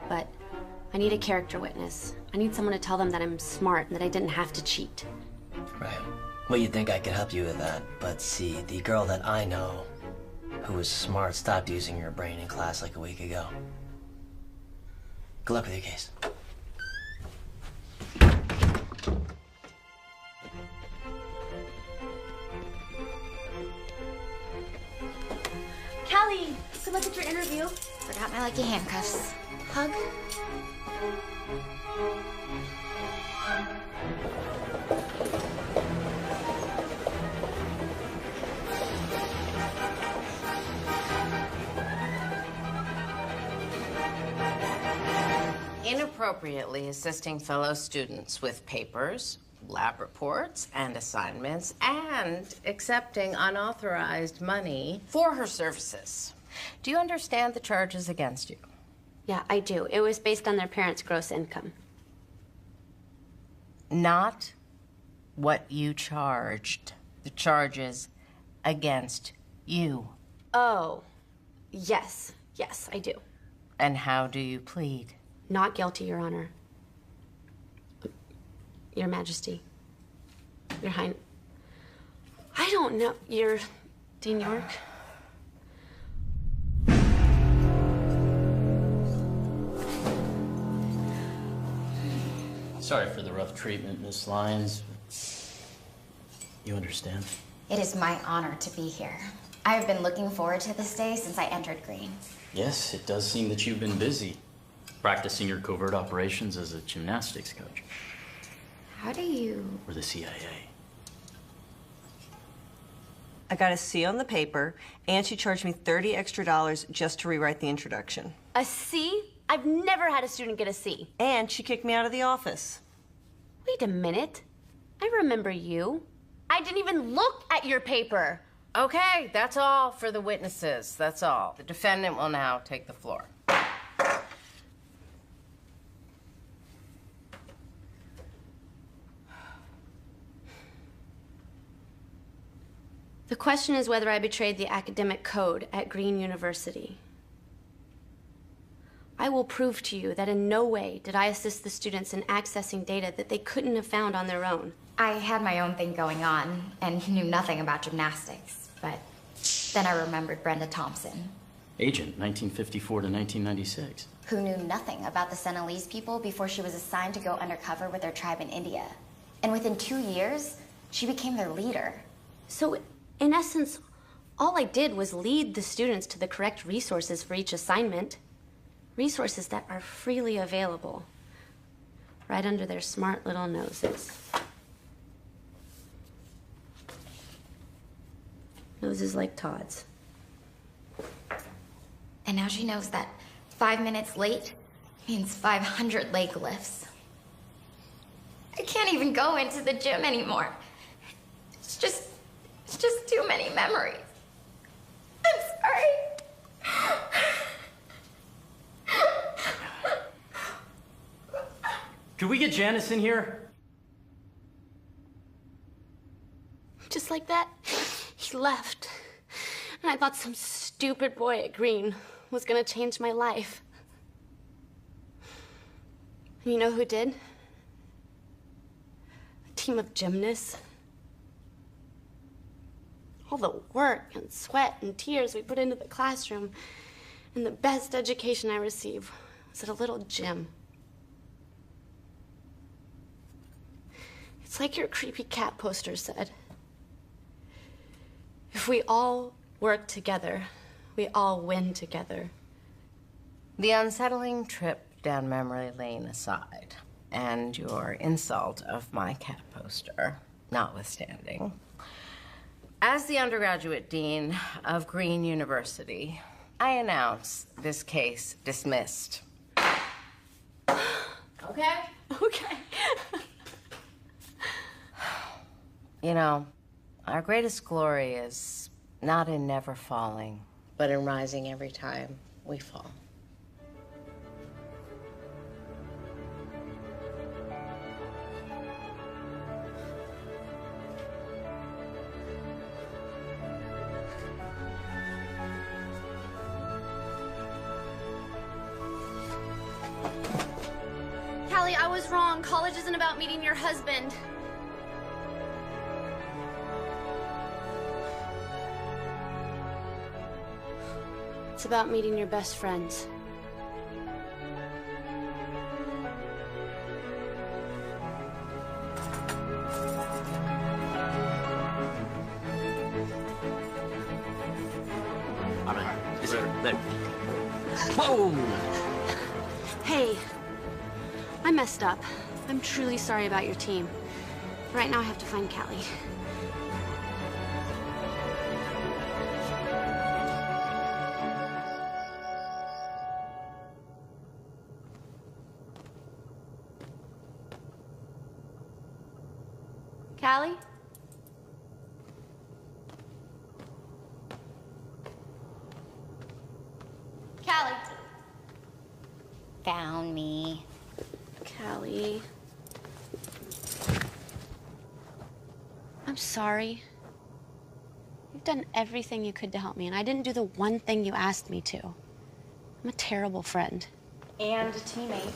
But I need a character witness. I need someone to tell them that I'm smart and that I didn't have to cheat. Right. Well, you'd think I could help you with that, but see, the girl that I know who was smart stopped using her brain in class like a week ago. Good luck with your case. Callie, good luck at your interview. Forgot my lucky handcuffs. Hug. Inappropriately assisting fellow students with papers, lab reports, and assignments, and accepting unauthorized money for her services. Do you understand the charges against you? Yeah, I do. It was based on their parents' gross income. Not what you charged. The charges against you. Oh, yes. Yes, I do. And how do you plead? Not guilty, Your Honor. Your Majesty. Your Highness. I don't know. Your Dean York. Sorry for the rough treatment, Miss Lyons. You understand? It is my honor to be here. I have been looking forward to this day since I entered Green. Yes, it does seem that you've been busy practicing your covert operations as a gymnastics coach. How do you... Or the CIA. I got a C on the paper, and she charged me $30 extra just to rewrite the introduction. A C? I've never had a student get a C. And she kicked me out of the office. Wait a minute. I remember you. I didn't even look at your paper. Okay, that's all for the witnesses. That's all. The defendant will now take the floor. The question is whether I betrayed the academic code at Green University. I will prove to you that in no way did I assist the students in accessing data that they couldn't have found on their own. I had my own thing going on and knew nothing about gymnastics, but then I remembered Brenda Thompson. Agent, 1954 to 1996. Who knew nothing about the Sentinelese people before she was assigned to go undercover with their tribe in India. And within 2 years, she became their leader. So, in essence, all I did was lead the students to the correct resources for each assignment. Resources that are freely available, right under their smart little noses. Noses like Todd's. And now she knows that 5 minutes late means 500 leg lifts. I can't even go into the gym anymore. It's just too many memories. I'm sorry. Could we get Janice in here? Just like that, he left. And I thought some stupid boy at Green was gonna change my life. And you know who did? A team of gymnasts. All the work and sweat and tears we put into the classroom, and the best education I received was at a little gym. It's like your creepy cat poster said. If we all work together, we all win together. The unsettling trip down memory lane aside, and your insult of my cat poster notwithstanding, as the undergraduate dean of Green University, I announce this case dismissed. Okay? Okay. You know, our greatest glory is not in never falling, but in rising every time we fall. Callie, I was wrong. College isn't about meeting your husband. It's about meeting your best friends. All right. Is it there? Whoa! Hey, I messed up. I'm truly sorry about your team. Right now I have to find Callie. Callie? Callie. Found me. Callie. I'm sorry. You've done everything you could to help me, and I didn't do the one thing you asked me to. I'm a terrible friend. And a teammate.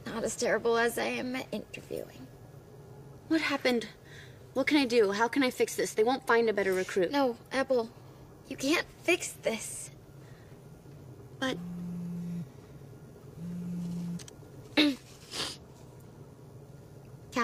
Not as terrible as I am at interviewing. What happened? What can I do? How can I fix this? They won't find a better recruit. No, Apple, you can't fix this. But... Callie,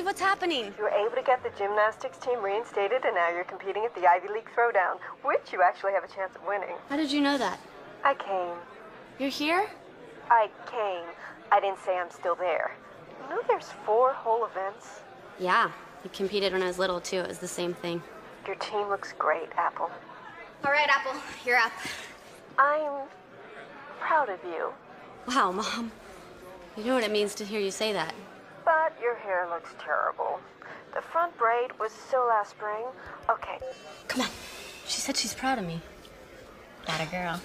believe what's happening. You were able to get the gymnastics team reinstated, and now you're competing at the Ivy League Throwdown, which you actually have a chance of winning. How did you know that? I came. You're here? I came. I didn't say I'm still there. You know there's 4 whole events? Yeah, I competed when I was little, too. It was the same thing. Your team looks great, Apple. All right, Apple, you're up. I'm proud of you. Wow, Mom. You know what it means to hear you say that. But your hair looks terrible. The front braid was so last spring. Okay. Come on. She said she's proud of me. Atta girl.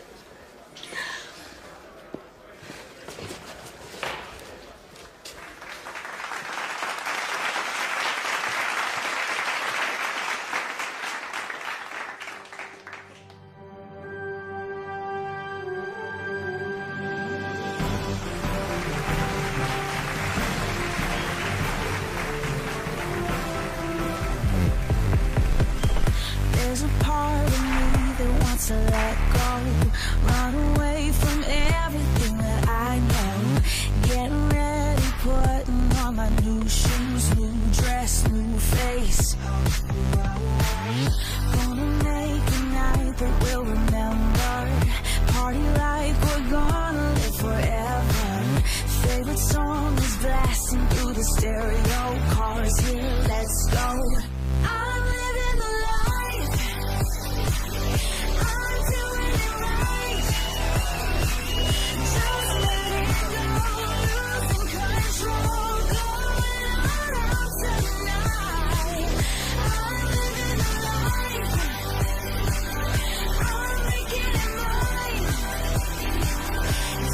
There's a part of me that wants to let go, run away from everything that I know. Getting ready, putting on my new shoes, new dress, new face. Gonna make a night that we'll remember. Party like we're gonna live forever. Favorite song is blasting through the stereo. Cars here, let's go. I'm living the life. I'm doing it right. Just letting go, losing control, going all out tonight. I'm living the life. I'm making it mine.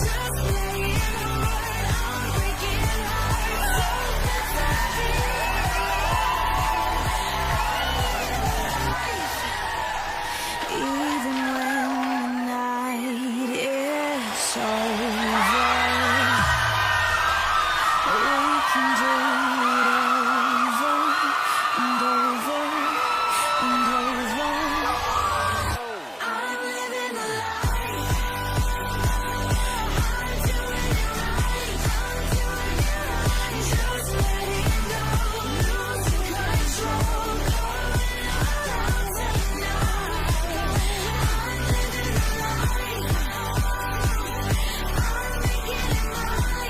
Just playing hard, I'm breaking hearts. So even when the night is over, we can do it over and over and over. I'm living the life. I'm doing it right. I'm doing it right. Just letting go, losing control, going all out tonight. I'm living the life. I'm making it mine. I'm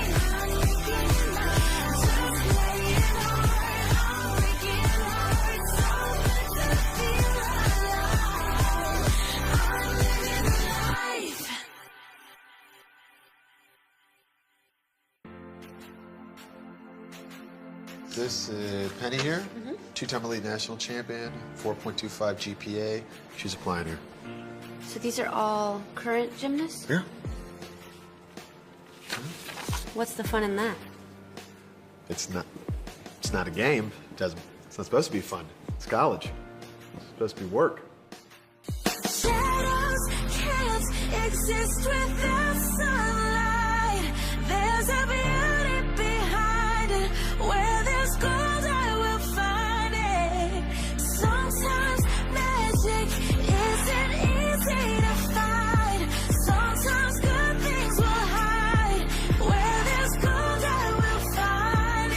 making it mine. Just playing hard. I'm breaking hearts. So good to feel alive. I'm living the life. This Penny here, 2-time elite national champion, 4.25 GPA. She's applying here. So these are all current gymnasts? Yeah. What's the fun in that? It's not a game. It's not supposed to be fun. It's college. It's supposed to be work. Shadows can't exist without sunlight. There's a beauty behind it. Where there's gold, I will find it. Sometimes magic isn't easy to find. Sometimes good things will hide. Where there's gold, I will find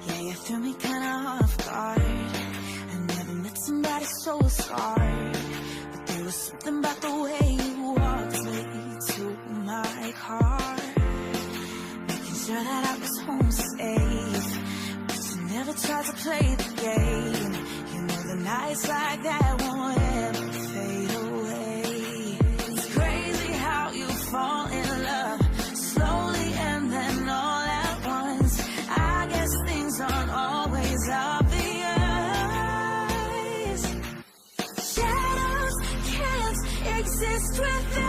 Yeah, you threw me kinda off guard. I never met somebody so scarred. But there was something about the way you walked me to my car. Making sure that I was home safe. But you never tried to play the game. You know the nights like that won't ever fade away. It's crazy how you fall in love slowly and then all at once. I guess things aren't always obvious. Shadows can't exist without